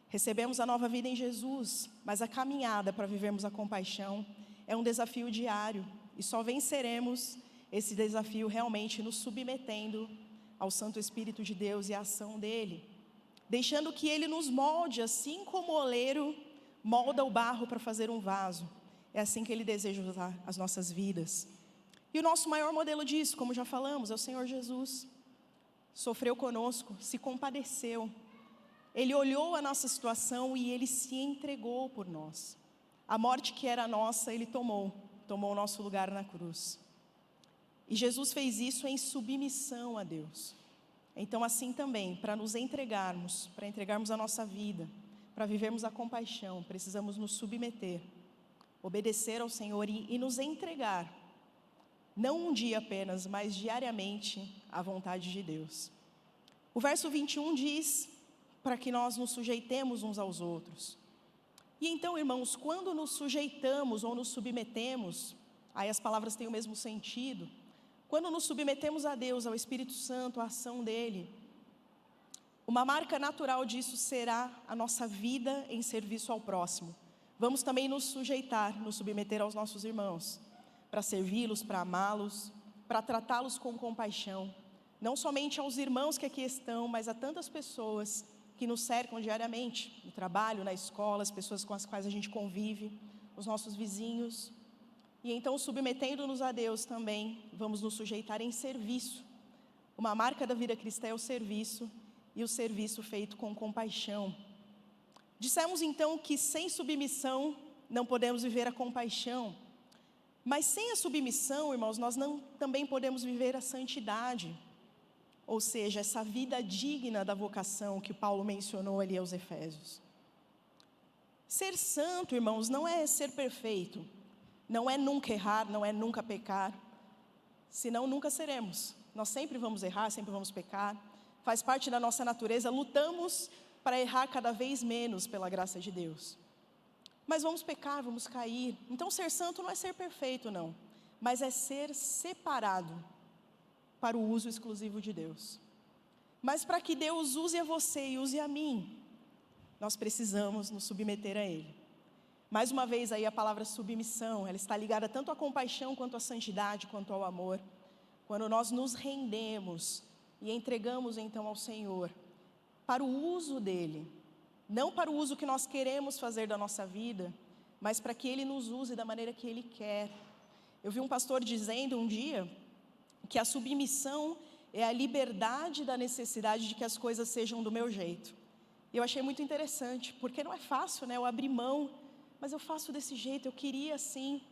Recebemos a nova vida em Jesus, mas a caminhada para vivermos a compaixão é um desafio diário, e só venceremos esse desafio realmente nos submetendo ao Santo Espírito de Deus e à ação dEle, deixando que Ele nos molde, assim como o oleiro molda o barro para fazer um vaso. É assim que Ele deseja usar as nossas vidas. E o nosso maior modelo disso, como já falamos, é o Senhor Jesus. Sofreu conosco, se compadeceu. Ele olhou a nossa situação e Ele se entregou por nós. A morte que era nossa, Ele tomou o nosso lugar na cruz. E Jesus fez isso em submissão a Deus. Então assim também, para nos entregarmos, para entregarmos a nossa vida, para vivermos a compaixão, precisamos nos submeter, obedecer ao Senhor e nos entregar, não um dia apenas, mas diariamente, à vontade de Deus. O verso 21 diz para que nós nos sujeitemos uns aos outros. E então, irmãos, quando nos sujeitamos ou nos submetemos, aí as palavras têm o mesmo sentido, quando nos submetemos a Deus, ao Espírito Santo, à ação dEle, uma marca natural disso será a nossa vida em serviço ao próximo. Vamos também nos sujeitar, nos submeter aos nossos irmãos, para servi-los, para amá-los, para tratá-los com compaixão. Não somente aos irmãos que aqui estão, mas a tantas pessoas que nos cercam diariamente, no trabalho, na escola, as pessoas com as quais a gente convive, os nossos vizinhos. E então, submetendo-nos a Deus também, vamos nos sujeitar em serviço. Uma marca da vida cristã é o serviço, e o serviço feito com compaixão. Dissemos então que sem submissão não podemos viver a compaixão, mas sem a submissão, irmãos, nós não também podemos viver a santidade, ou seja, essa vida digna da vocação que Paulo mencionou ali aos Efésios. Ser santo, irmãos, não é ser perfeito, não é nunca errar, não é nunca pecar, senão nunca seremos. Nós sempre vamos errar, sempre vamos pecar, faz parte da nossa natureza, lutamos para errar cada vez menos pela graça de Deus. Mas vamos pecar, vamos cair. Então ser santo não é ser perfeito, não, mas é ser separado para o uso exclusivo de Deus. Mas para que Deus use a você e use a mim, nós precisamos nos submeter a Ele. Mais uma vez aí a palavra submissão, ela está ligada tanto à compaixão, quanto à santidade, quanto ao amor. Quando nós nos rendemos e entregamos então ao Senhor, para o uso dEle, não para o uso que nós queremos fazer da nossa vida, mas para que Ele nos use da maneira que Ele quer. Eu vi um pastor dizendo um dia, que a submissão é a liberdade da necessidade de que as coisas sejam do meu jeito. Eu achei muito interessante, porque não é fácil, né? Eu abri mão, mas eu faço desse jeito, eu queria assim.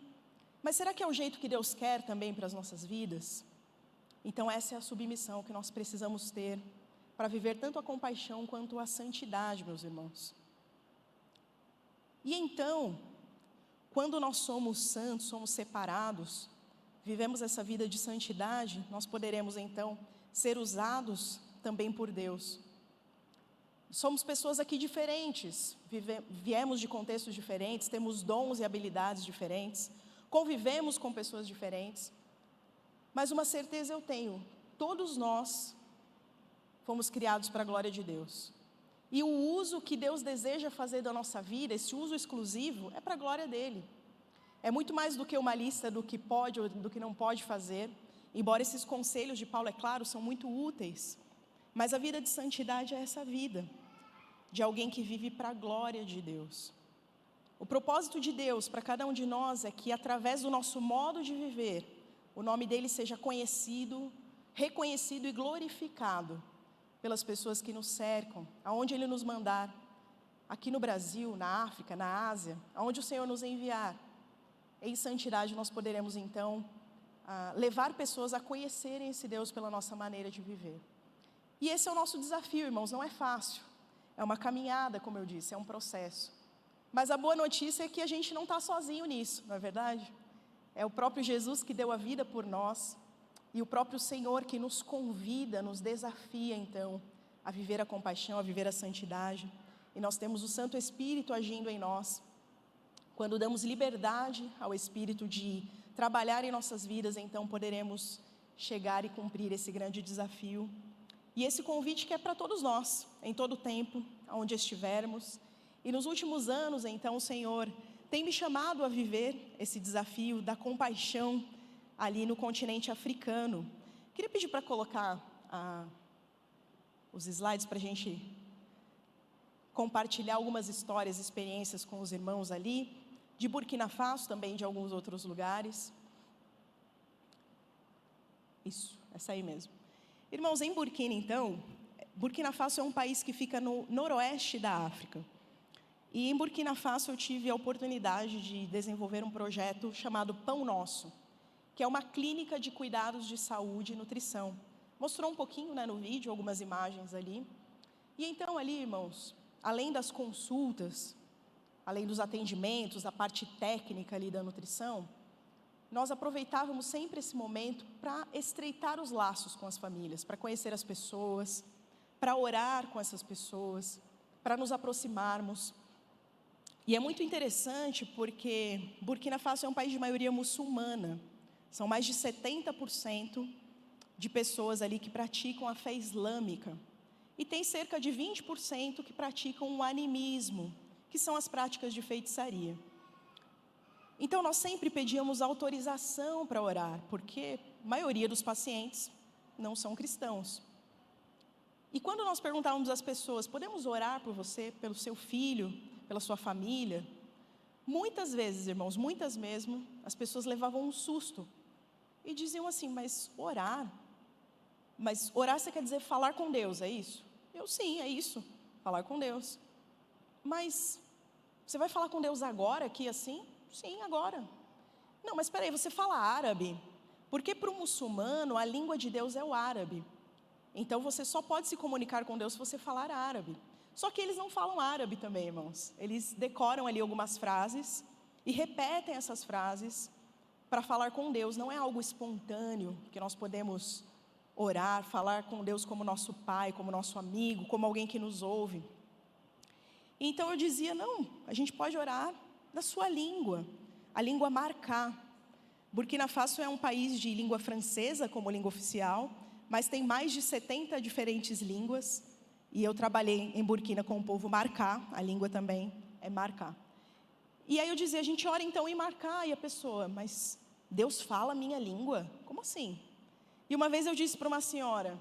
Mas será que é o jeito que Deus quer também para as nossas vidas? Então essa é a submissão que nós precisamos ter para viver tanto a compaixão quanto a santidade, meus irmãos. E então, quando nós somos santos, somos separados, vivemos essa vida de santidade, nós poderemos então ser usados também por Deus. Somos pessoas aqui diferentes, viemos de contextos diferentes, temos dons e habilidades diferentes, convivemos com pessoas diferentes, mas uma certeza eu tenho: todos nós fomos criados para a glória de Deus. E o uso que Deus deseja fazer da nossa vida, esse uso exclusivo, é para a glória dEle. É muito mais do que uma lista do que pode ou do que não pode fazer, embora esses conselhos de Paulo, é claro, são muito úteis. Mas a vida de santidade é essa vida de alguém que vive para a glória de Deus. O propósito de Deus para cada um de nós é que, através do nosso modo de viver, o nome dEle seja conhecido, reconhecido e glorificado pelas pessoas que nos cercam, aonde Ele nos mandar, aqui no Brasil, na África, na Ásia, aonde o Senhor nos enviar. Em santidade nós poderemos então levar pessoas a conhecerem esse Deus pela nossa maneira de viver. E esse é o nosso desafio, irmãos, não é fácil. É uma caminhada, como eu disse, é um processo. Mas a boa notícia é que a gente não está sozinho nisso, não é verdade? É o próprio Jesus que deu a vida por nós, e o próprio Senhor que nos convida, nos desafia então a viver a compaixão, a viver a santidade. E nós temos o Santo Espírito agindo em nós. Quando damos liberdade ao Espírito de trabalhar em nossas vidas, então poderemos chegar e cumprir esse grande desafio. E esse convite que é para todos nós, em todo o tempo, onde estivermos. E nos últimos anos, então, o Senhor tem me chamado a viver esse desafio da compaixão ali no continente africano. Queria pedir para colocar os slides para a gente compartilhar algumas histórias, experiências com os irmãos ali, de Burkina Faso, também de alguns outros lugares. Isso, essa aí mesmo. Irmãos, em Burkina, então, Burkina Faso é um país que fica no noroeste da África. E em Burkina Faso eu tive a oportunidade de desenvolver um projeto chamado Pão Nosso, que é uma clínica de cuidados de saúde e nutrição. Mostrou um pouquinho, no vídeo, algumas imagens ali. E então ali, irmãos, além das consultas, além dos atendimentos, a parte técnica ali da nutrição, nós aproveitávamos sempre esse momento para estreitar os laços com as famílias, para conhecer as pessoas, para orar com essas pessoas, para nos aproximarmos. E é muito interessante porque Burkina Faso é um país de maioria muçulmana. São mais de 70% de pessoas ali que praticam a fé islâmica. E tem cerca de 20% que praticam o animismo, que são as práticas de feitiçaria. Então nós sempre pedíamos autorização para orar, porque a maioria dos pacientes não são cristãos. E quando nós perguntávamos às pessoas: podemos orar por você, pelo seu filho, pela sua família? Muitas vezes, irmãos, muitas mesmo, as pessoas levavam um susto e diziam assim: mas orar? Mas orar você quer dizer falar com Deus, é isso? Eu, sim, é isso, falar com Deus. Mas você vai falar com Deus agora, aqui assim? Sim, agora. Não, mas espera aí, você fala árabe? Porque para o muçulmano a língua de Deus é o árabe. Então você só pode se comunicar com Deus se você falar árabe. Só que eles não falam árabe também, irmãos. Eles decoram ali algumas frases e repetem essas frases para falar com Deus. Não é algo espontâneo que nós podemos orar, falar com Deus como nosso pai, como nosso amigo, como alguém que nos ouve. Então eu dizia: não, a gente pode orar na sua língua, a língua marcá. Burkina Faso é um país de língua francesa como língua oficial, mas tem mais de 70 diferentes línguas. E eu trabalhei em Burkina com o povo marcá, a língua também é marcá. E aí eu dizia: a gente ora então em marcá, e a pessoa: mas Deus fala a minha língua? Como assim? E uma vez eu disse para uma senhora: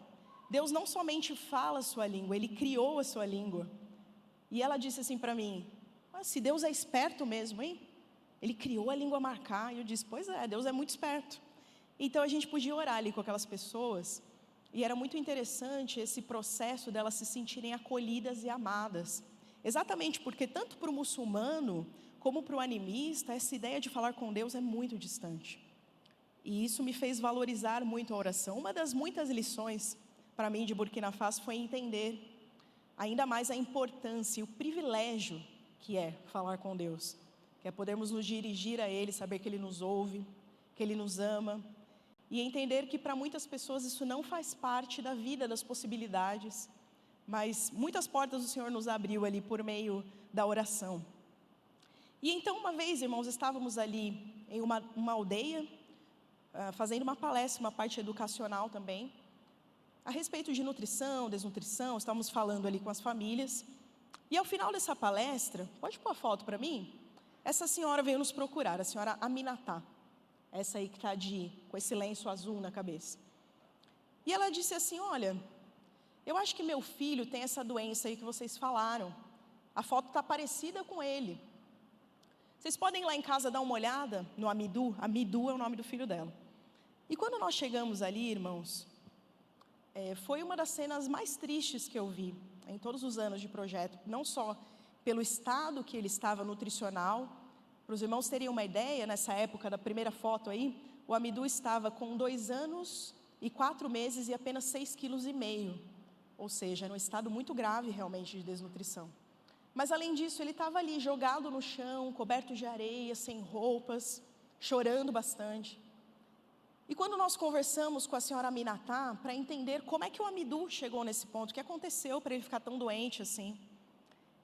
Deus não somente fala a sua língua, Ele criou a sua língua. E ela disse assim para mim: mas se Deus é esperto mesmo, hein? Ele criou a língua marcá. E eu disse: pois é, Deus é muito esperto. Então a gente podia orar ali com aquelas pessoas. E era muito interessante esse processo delas se sentirem acolhidas e amadas. Exatamente porque tanto para o muçulmano como para o animista, essa ideia de falar com Deus é muito distante. E isso me fez valorizar muito a oração. Uma das muitas lições para mim de Burkina Faso foi entender ainda mais a importância e o privilégio que é falar com Deus. Que é podermos nos dirigir a Ele, saber que Ele nos ouve, que Ele nos ama, e entender que para muitas pessoas isso não faz parte da vida, das possibilidades, mas muitas portas o Senhor nos abriu ali por meio da oração. E então uma vez, irmãos, estávamos ali em uma aldeia, fazendo uma palestra, uma parte educacional também, a respeito de nutrição, desnutrição, estávamos falando ali com as famílias, e ao final dessa palestra, pode pôr a foto para mim? Essa senhora veio nos procurar, a senhora Aminatá, essa aí que está com esse lenço azul na cabeça. E ela disse assim, olha, eu acho que meu filho tem essa doença aí que vocês falaram, a foto está parecida com ele. Vocês podem ir lá em casa dar uma olhada no Amidu? Amidu é o nome do filho dela. E quando nós chegamos ali, irmãos, foi uma das cenas mais tristes que eu vi em todos os anos de projeto, não só pelo estado que ele estava nutricional. Para os irmãos terem uma ideia, nessa época da primeira foto aí, o Amidu estava com 2 anos e 4 meses e apenas 6,5 quilos, ou seja, era um estado muito grave realmente de desnutrição. Mas além disso, ele estava ali jogado no chão, coberto de areia, sem roupas, chorando bastante. E quando nós conversamos com a senhora Aminatá, para entender como é que o Amidu chegou nesse ponto, o que aconteceu para ele ficar tão doente assim,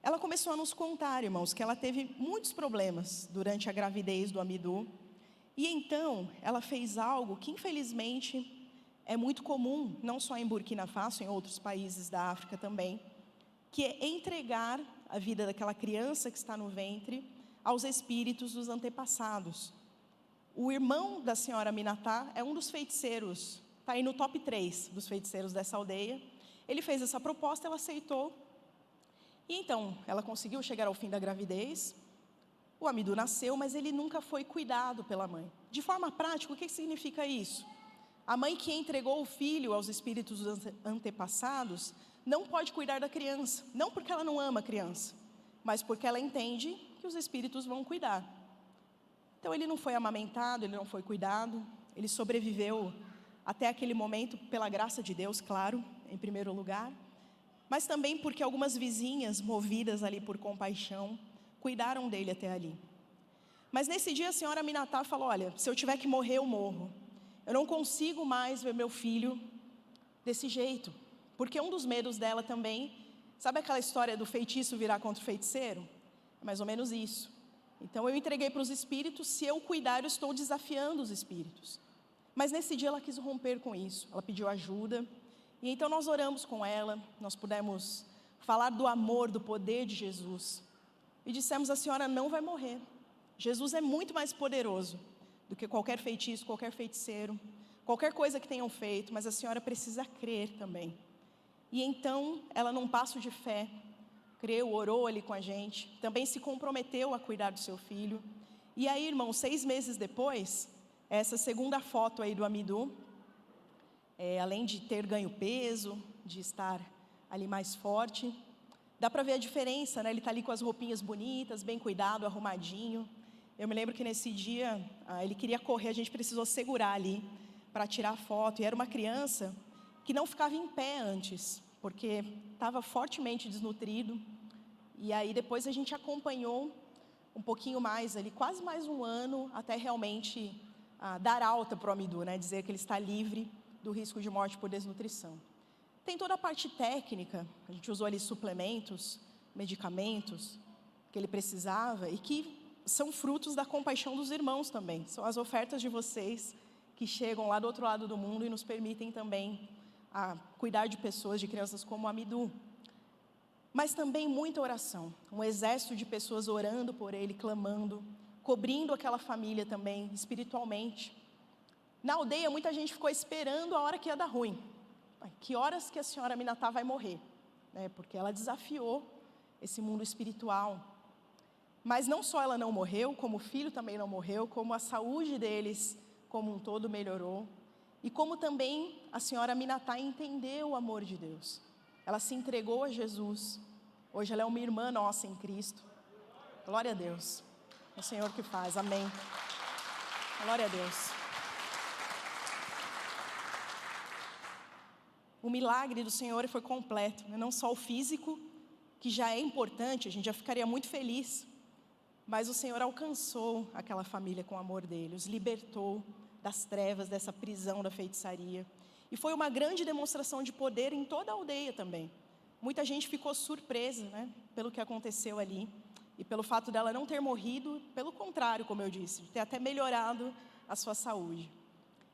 ela começou a nos contar, irmãos, que ela teve muitos problemas durante a gravidez do Amidu. E então, ela fez algo que infelizmente é muito comum, não só em Burkina Faso, em outros países da África também, que é entregar a vida daquela criança que está no ventre aos espíritos dos antepassados. O irmão da senhora Aminatá é um dos feiticeiros, está aí no top 3 dos feiticeiros dessa aldeia. Ele fez essa proposta, ela aceitou. E então, ela conseguiu chegar ao fim da gravidez, o Amidu nasceu, mas ele nunca foi cuidado pela mãe. De forma prática, o que significa isso? A mãe que entregou o filho aos espíritos dos antepassados não pode cuidar da criança, não porque ela não ama a criança, mas porque ela entende que os espíritos vão cuidar. Então ele não foi amamentado, ele não foi cuidado, ele sobreviveu até aquele momento pela graça de Deus, claro, em primeiro lugar, mas também porque algumas vizinhas, movidas ali por compaixão, cuidaram dele até ali. Mas nesse dia a senhora Aminatá falou, olha, se eu tiver que morrer, eu morro. Eu não consigo mais ver meu filho desse jeito. Porque um dos medos dela também, sabe aquela história do feitiço virar contra o feiticeiro? É mais ou menos isso. Então eu entreguei para os espíritos, se eu cuidar, eu estou desafiando os espíritos. Mas nesse dia ela quis romper com isso, ela pediu ajuda. E então nós oramos com ela, nós pudemos falar do amor, do poder de Jesus. E dissemos, a senhora não vai morrer. Jesus é muito mais poderoso do que qualquer feitiço, qualquer feiticeiro, qualquer coisa que tenham feito, mas a senhora precisa crer também. E então, ela num passo de fé, creu, orou ali com a gente, também se comprometeu a cuidar do seu filho. E aí, irmão, 6 meses depois, essa segunda foto aí do Amidu, além de ter ganho peso, de estar ali mais forte, dá para ver a diferença, né? Ele está ali com as roupinhas bonitas, bem cuidado, arrumadinho. Eu me lembro que nesse dia, ele queria correr, a gente precisou segurar ali para tirar a foto. E era uma criança que não ficava em pé antes, porque estava fortemente desnutrido. E aí depois a gente acompanhou um pouquinho mais ali, quase mais 1 ano, até realmente dar alta para o Amidu, né? Dizer que ele está livre do risco de morte por desnutrição. Tem toda a parte técnica, a gente usou ali suplementos, medicamentos que ele precisava e que são frutos da compaixão dos irmãos também. São as ofertas de vocês que chegam lá do outro lado do mundo e nos permitem também cuidar de pessoas, de crianças como o Amidu. Mas também muita oração, um exército de pessoas orando por ele, clamando, cobrindo aquela família também espiritualmente. Na aldeia muita gente ficou esperando a hora que ia dar ruim. Que horas que a senhora Aminatá vai morrer? Porque ela desafiou esse mundo espiritual. Mas não só ela não morreu, como o filho também não morreu, como a saúde deles como um todo melhorou. E como também a senhora Aminatá entendeu o amor de Deus. Ela se entregou a Jesus. Hoje ela é uma irmã nossa em Cristo. Glória a Deus. É o Senhor que faz. Amém. Glória a Deus. O milagre do Senhor foi completo, não só o físico, que já é importante, a gente já ficaria muito feliz, mas o Senhor alcançou aquela família com o amor dele, os libertou, das trevas, dessa prisão da feitiçaria. E foi uma grande demonstração de poder em toda a aldeia também. Muita gente ficou surpresa, né, pelo que aconteceu ali. E pelo fato dela não ter morrido, pelo contrário, como eu disse, de ter até melhorado a sua saúde.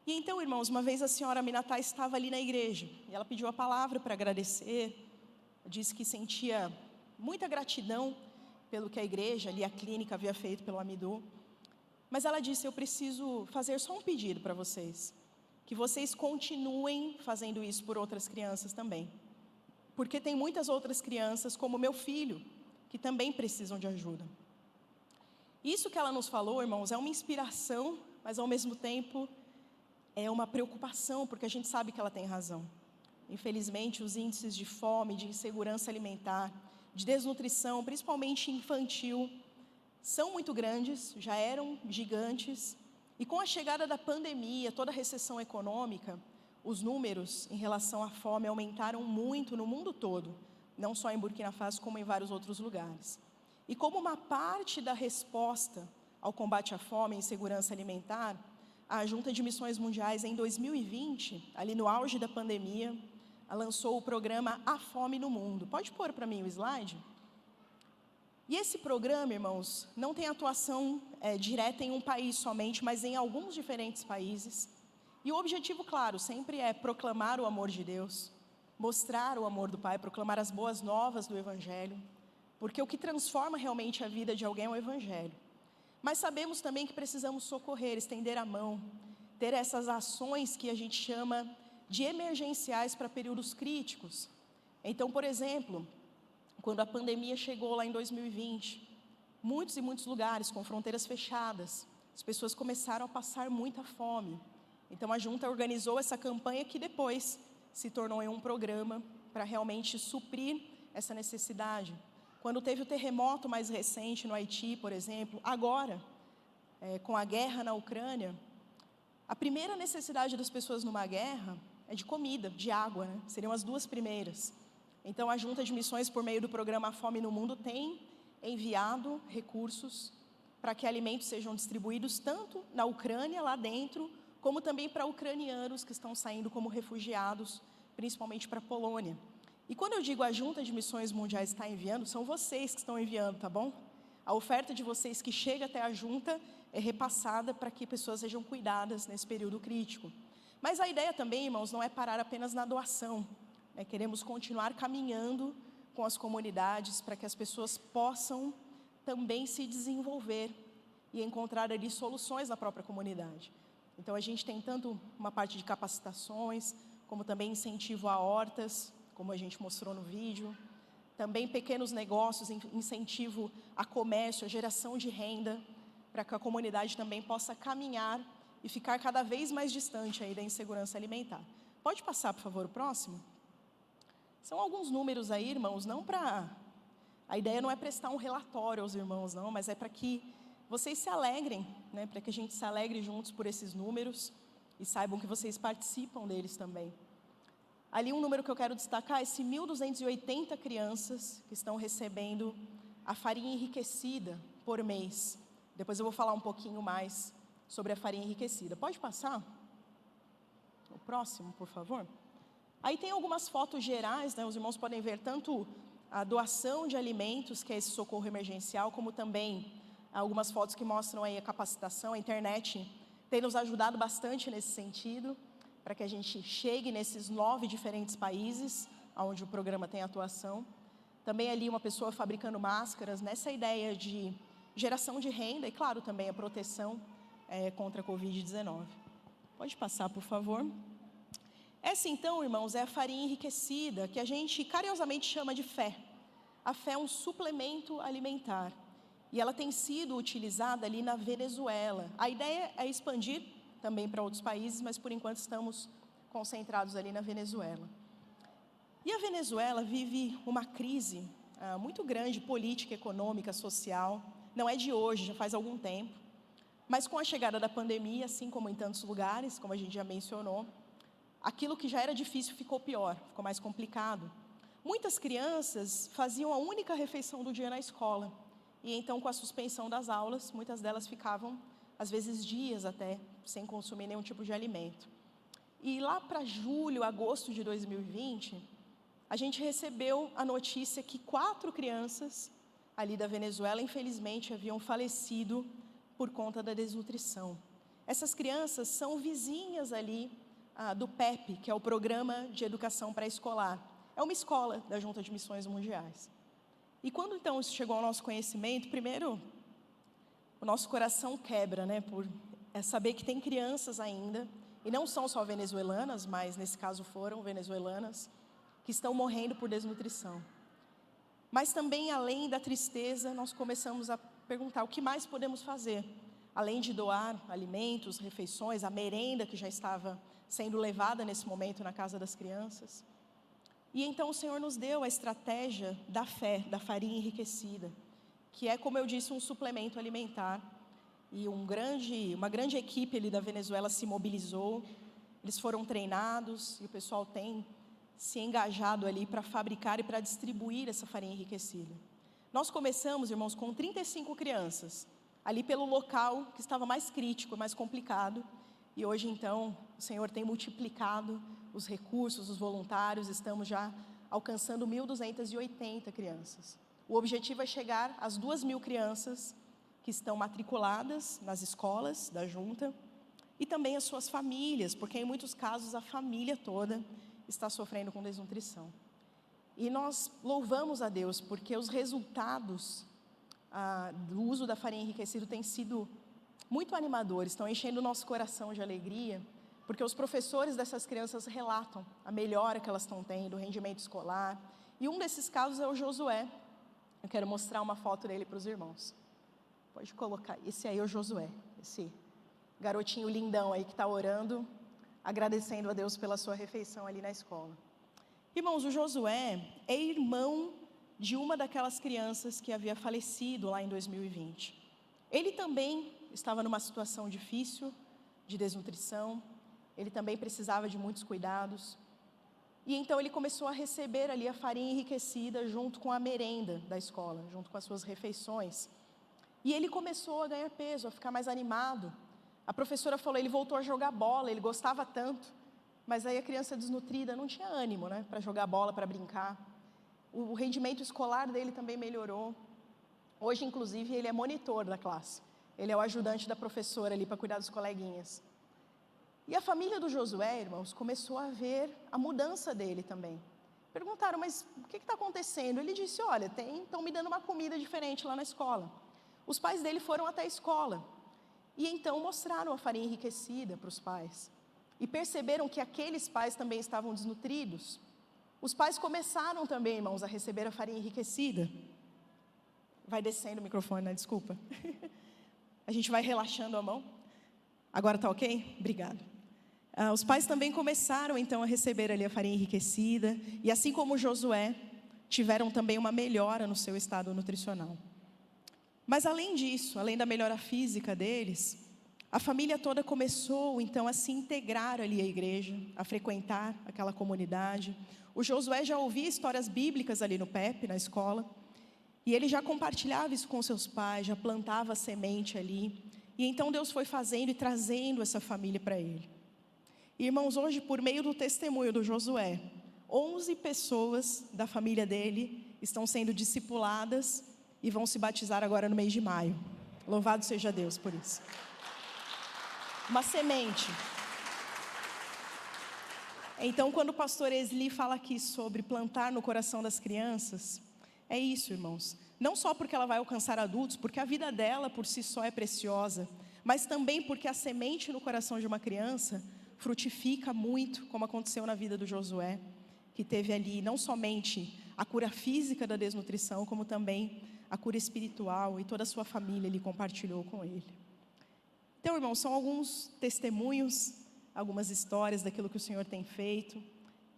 E então, irmãos, uma vez a senhora Minatá estava ali na igreja, e ela pediu a palavra para agradecer, disse que sentia muita gratidão pelo que a igreja, ali a clínica, havia feito pelo Amidu. Mas ela disse, eu preciso fazer só um pedido para vocês, que vocês continuem fazendo isso por outras crianças também. Porque tem muitas outras crianças, como meu filho, que também precisam de ajuda. Isso que ela nos falou, irmãos, é uma inspiração, mas ao mesmo tempo é uma preocupação, porque a gente sabe que ela tem razão. Infelizmente, os índices de fome, de insegurança alimentar, de desnutrição, principalmente infantil, são muito grandes, já eram gigantes. E com a chegada da pandemia, toda a recessão econômica, os números em relação à fome aumentaram muito no mundo todo, não só em Burkina Faso, como em vários outros lugares. E como uma parte da resposta ao combate à fome e insegurança alimentar, a Junta de Missões Mundiais, em 2020, ali no auge da pandemia, lançou o programa A Fome no Mundo. Pode pôr para mim o slide? E esse programa, irmãos, não tem atuação direta em um país somente, mas em alguns diferentes países. E o objetivo, claro, sempre é proclamar o amor de Deus, mostrar o amor do Pai, proclamar as boas novas do Evangelho, porque o que transforma realmente a vida de alguém é o Evangelho. Mas sabemos também que precisamos socorrer, estender a mão, ter essas ações que a gente chama de emergenciais para períodos críticos. Então, por exemplo, quando a pandemia chegou lá em 2020, muitos e muitos lugares com fronteiras fechadas, as pessoas começaram a passar muita fome. Então a junta organizou essa campanha que depois se tornou em um programa para realmente suprir essa necessidade. Quando teve o terremoto mais recente no Haiti, por exemplo, agora, com a guerra na Ucrânia, a primeira necessidade das pessoas numa guerra é de comida, de água, né? Seriam as duas primeiras. Então a Junta de Missões, por meio do programa A Fome no Mundo, tem enviado recursos para que alimentos sejam distribuídos tanto na Ucrânia, lá dentro, como também para ucranianos que estão saindo como refugiados, principalmente para a Polônia. E quando eu digo a Junta de Missões Mundiais está enviando, são vocês que estão enviando, tá bom? A oferta de vocês que chega até a Junta é repassada para que pessoas sejam cuidadas nesse período crítico. Mas a ideia também, irmãos, não é parar apenas na doação. Queremos continuar caminhando com as comunidades para que as pessoas possam também se desenvolver e encontrar ali soluções na própria comunidade. Então a gente tem tanto uma parte de capacitações, como também incentivo a hortas, como a gente mostrou no vídeo, também pequenos negócios, incentivo a comércio, a geração de renda, para que a comunidade também possa caminhar e ficar cada vez mais distante aí da insegurança alimentar. Pode passar, por favor, o próximo? São alguns números aí, irmãos, não para... A ideia não é prestar um relatório aos irmãos, não, mas é para que vocês se alegrem, né? Para que a gente se alegre juntos por esses números e saibam que vocês participam deles também. Ali um número que eu quero destacar é esse 1.280 crianças que estão recebendo a farinha enriquecida por mês. Depois eu vou falar um pouquinho mais sobre a farinha enriquecida. Pode passar? O próximo, por favor. Aí tem algumas fotos gerais, né? Os irmãos podem ver tanto a doação de alimentos, que é esse socorro emergencial, como também algumas fotos que mostram aí a capacitação. A internet tem nos ajudado bastante nesse sentido, para que a gente chegue nesses 9 diferentes países onde o programa tem atuação. Também ali uma pessoa fabricando máscaras, nessa ideia de geração de renda e, claro, também a proteção contra a Covid-19. Pode passar, por favor. Essa, então, irmãos, é a farinha enriquecida, que a gente carinhosamente chama de fé. A fé é um suplemento alimentar. E ela tem sido utilizada ali na Venezuela. A ideia é expandir também para outros países, mas por enquanto estamos concentrados ali na Venezuela. E a Venezuela vive uma crise muito grande, política, econômica, social. Não é de hoje, já faz algum tempo. Mas com a chegada da pandemia, assim como em tantos lugares, como a gente já mencionou, aquilo que já era difícil ficou pior, ficou mais complicado. Muitas crianças faziam a única refeição do dia na escola. E então, com a suspensão das aulas, muitas delas ficavam às vezes dias até, sem consumir nenhum tipo de alimento. E lá para julho, agosto de 2020, a gente recebeu a notícia que 4 crianças ali da Venezuela, infelizmente, haviam falecido por conta da desnutrição. Essas crianças são vizinhas ali do PEP, que é o Programa de Educação Pré-Escolar. É uma escola da Junta de Missões Mundiais. E quando então isso chegou ao nosso conhecimento, primeiro, o nosso coração quebra, né, por saber que tem crianças ainda, e não são só venezuelanas, mas nesse caso foram venezuelanas, que estão morrendo por desnutrição. Mas também, além da tristeza, nós começamos a perguntar o que mais podemos fazer, além de doar alimentos, refeições, a merenda que já estava sendo levada nesse momento na casa das crianças. E então o Senhor nos deu a estratégia da fé, da farinha enriquecida, que é, como eu disse, um suplemento alimentar. E uma grande equipe ali da Venezuela se mobilizou, eles foram treinados e o pessoal tem se engajado ali para fabricar e para distribuir essa farinha enriquecida. Nós começamos, irmãos, com 35 crianças, ali pelo local que estava mais crítico, mais complicado, e hoje então o Senhor tem multiplicado os recursos, os voluntários, estamos já alcançando 1.280 crianças. O objetivo é chegar às 2.000 crianças que estão matriculadas nas escolas da junta e também as suas famílias, porque em muitos casos a família toda está sofrendo com desnutrição. E nós louvamos a Deus, porque os resultados do uso da farinha enriquecida têm sido muito animadores, estão enchendo o nosso coração de alegria, porque os professores dessas crianças relatam a melhora que elas estão tendo, o rendimento escolar. E um desses casos é o Josué. Eu quero mostrar uma foto dele para os irmãos. Pode colocar, esse aí é o Josué, esse garotinho lindão aí que está orando, agradecendo a Deus pela sua refeição ali na escola. Irmãos, o Josué é irmão de uma daquelas crianças que havia falecido lá em 2020. Ele também estava numa situação difícil, de desnutrição, ele também precisava de muitos cuidados. E então ele começou a receber ali a farinha enriquecida junto com a merenda da escola, junto com as suas refeições. E ele começou a ganhar peso, a ficar mais animado. A professora falou, ele voltou a jogar bola, ele gostava tanto, mas aí a criança desnutrida não tinha ânimo, né, para jogar bola, para brincar. O rendimento escolar dele também melhorou. Hoje, inclusive, ele é monitor da classe. Ele é o ajudante da professora ali para cuidar dos coleguinhas. E a família do Josué, irmãos, começou a ver a mudança dele também. Perguntaram, mas o que está acontecendo? Ele disse, olha, estão me dando uma comida diferente lá na escola. Os pais dele foram até a escola. E então mostraram a farinha enriquecida para os pais. E perceberam que aqueles pais também estavam desnutridos. Os pais começaram também, irmãos, a receber a farinha enriquecida. Vai descendo o microfone, né? Desculpa. A gente vai relaxando a mão. Agora está ok? Obrigado. Os pais também começaram então a receber ali a farinha enriquecida. E assim como Josué, tiveram também uma melhora no seu estado nutricional. Mas além disso, além da melhora física deles, a família toda começou então a se integrar ali à igreja, a frequentar aquela comunidade. O Josué já ouvia histórias bíblicas ali no PEP, na escola, e ele já compartilhava isso com seus pais, já plantava a semente ali. E então Deus foi fazendo e trazendo essa família para ele. Irmãos, hoje, por meio do testemunho do Josué, 11 pessoas da família dele estão sendo discipuladas e vão se batizar agora no mês de maio. Louvado seja Deus por isso. Uma semente. Então, quando o pastor Esli fala aqui sobre plantar no coração das crianças, é isso, irmãos. Não só porque ela vai alcançar adultos, porque a vida dela por si só é preciosa, mas também porque a semente no coração de uma criança frutifica muito, como aconteceu na vida do Josué, que teve ali não somente a cura física da desnutrição, como também a cura espiritual, e toda a sua família ali compartilhou com ele. Então, irmãos, são alguns testemunhos, algumas histórias daquilo que o Senhor tem feito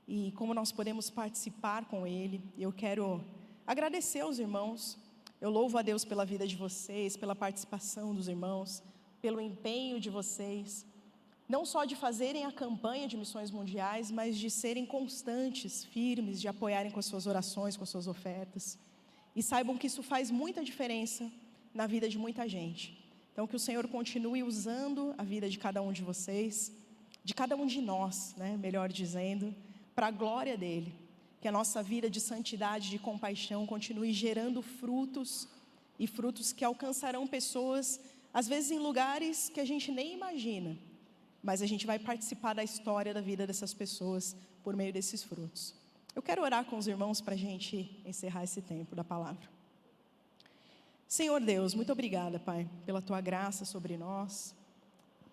e como nós podemos participar com Ele. Eu quero agradecer aos irmãos. Eu louvo a Deus pela vida de vocês, pela participação dos irmãos, pelo empenho de vocês, não só de fazerem a campanha de missões mundiais, mas de serem constantes, firmes, de apoiarem com as suas orações, com as suas ofertas. E saibam que isso faz muita diferença na vida de muita gente. Então, que o Senhor continue usando a vida de cada um de vocês, de cada um de nós, né, melhor dizendo, para a glória dEle. Que a nossa vida de santidade, de compaixão, continue gerando frutos, e frutos que alcançarão pessoas, às vezes em lugares que a gente nem imagina, mas a gente vai participar da história da vida dessas pessoas por meio desses frutos. Eu quero orar com os irmãos para a gente encerrar esse tempo da palavra. Senhor Deus, muito obrigada, Pai, pela Tua graça sobre nós.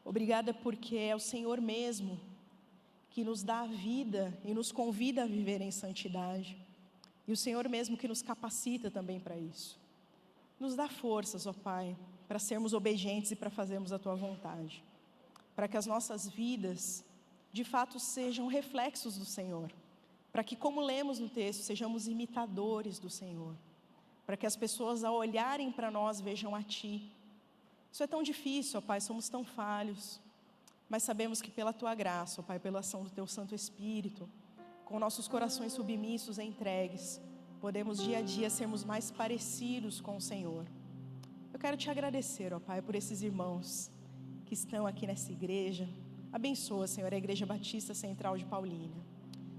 Obrigada porque é o Senhor mesmo que nos dá a vida e nos convida a viver em santidade. E o Senhor mesmo que nos capacita também para isso. Nos dá forças, ó Pai, para sermos obedientes e para fazermos a Tua vontade. Para que as nossas vidas, de fato, sejam reflexos do Senhor. Para que, como lemos no texto, sejamos imitadores do Senhor. Para que as pessoas, ao olharem para nós, vejam a Ti. Isso é tão difícil, ó Pai, somos tão falhos. Mas sabemos que pela Tua graça, ó Pai, pela ação do Teu Santo Espírito, com nossos corações submissos e entregues, podemos dia a dia sermos mais parecidos com o Senhor. Eu quero Te agradecer, ó Pai, por esses irmãos que estão aqui nessa igreja. Abençoa, Senhor, a Igreja Batista Central de Paulínia.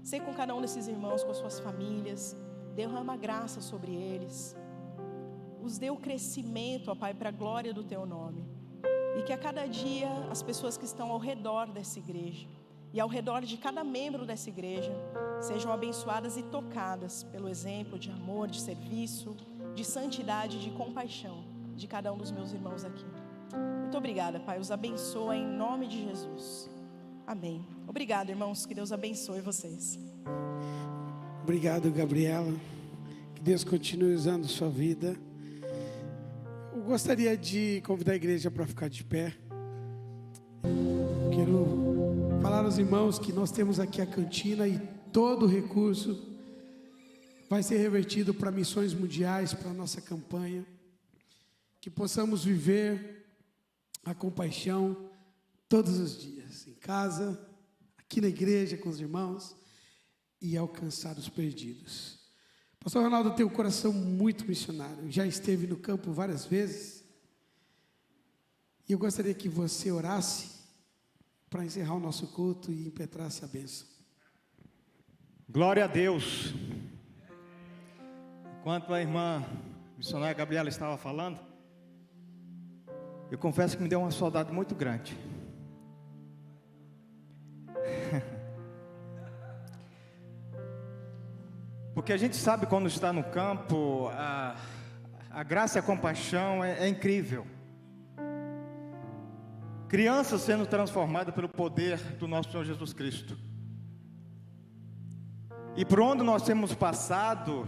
Sei com cada um desses irmãos, com as suas famílias, derrama graça sobre eles. Os dê o crescimento, ó Pai, para a glória do Teu nome. E que a cada dia as pessoas que estão ao redor dessa igreja e ao redor de cada membro dessa igreja sejam abençoadas e tocadas pelo exemplo de amor, de serviço, de santidade, de compaixão de cada um dos meus irmãos aqui. Muito obrigada, Pai, os abençoa em nome de Jesus. Amém. Obrigado, irmãos, que Deus abençoe vocês. Obrigado, Gabriela. Que Deus continue usando sua vida. Eu gostaria de convidar a igreja para ficar de pé. Quero falar aos irmãos que nós temos aqui a cantina e todo o recurso vai ser revertido para missões mundiais, para a nossa campanha. Que possamos viver a compaixão todos os dias, em casa, aqui na igreja com os irmãos, e alcançar os perdidos. Pastor Ronaldo tem um coração muito missionário, já esteve no campo várias vezes, e eu gostaria que você orasse para encerrar o nosso culto e impetrasse a bênção. Glória a Deus. Enquanto a irmã missionária Gabriela estava falando, eu confesso que me deu uma saudade muito grande. Porque a gente sabe quando está no campo, a graça e a compaixão é incrível. Crianças sendo transformadas pelo poder do nosso Senhor Jesus Cristo. E por onde nós temos passado,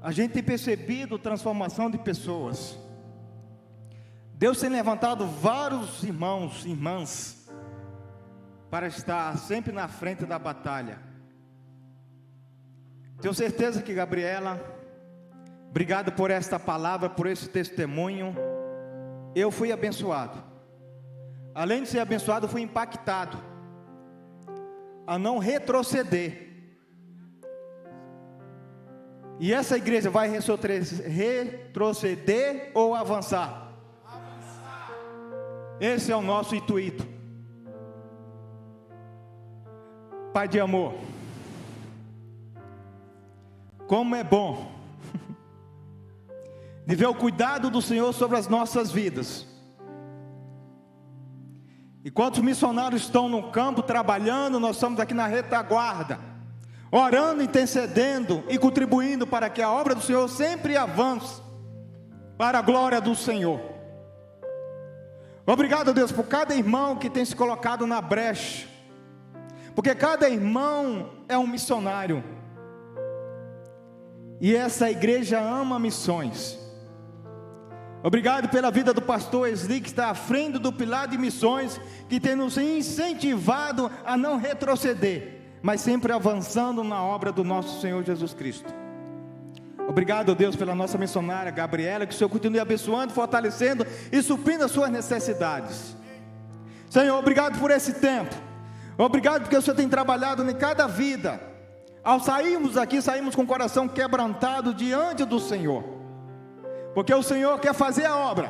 a gente tem percebido a transformação de pessoas. Deus tem levantado vários irmãos e irmãs para estar sempre na frente da batalha. Tenho certeza que Gabriela, obrigado por esta palavra, por esse testemunho. Eu fui abençoado. Além de ser abençoado, fui impactado a não retroceder. E essa igreja vai retroceder ou avançar? Esse é o nosso intuito. Pai de amor, como é bom de ver o cuidado do Senhor sobre as nossas vidas. Enquanto os missionários estão no campo trabalhando, nós estamos aqui na retaguarda, orando, intercedendo e contribuindo para que a obra do Senhor sempre avance para a glória do Senhor. Obrigado, Deus, por cada irmão que tem se colocado na brecha, porque cada irmão é um missionário, e essa igreja ama missões. Obrigado pela vida do pastor Esli, que está à frente do pilar de missões, que tem nos incentivado a não retroceder, mas sempre avançando na obra do nosso Senhor Jesus Cristo. Obrigado, Deus, pela nossa missionária Gabriela, que o Senhor continue abençoando, fortalecendo e suprindo as suas necessidades. Senhor, obrigado por esse tempo. Obrigado porque o Senhor tem trabalhado em cada vida. Ao sairmos aqui, saímos com o coração quebrantado diante do Senhor, porque o Senhor quer fazer a obra.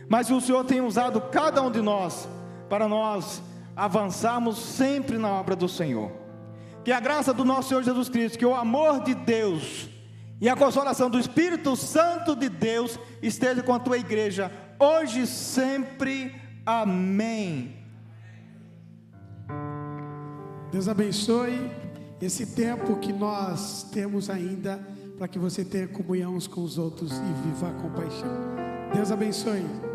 mas o Senhor tem usado cada um de nós para nós avançarmos sempre na obra do Senhor. Que a graça do nosso Senhor Jesus Cristo, que o amor de Deus e a consolação do Espírito Santo de Deus esteja com a tua igreja, hoje e sempre. Amém. Deus abençoe esse tempo que nós temos ainda, para que você tenha comunhão uns com os outros e viva a compaixão. Deus abençoe.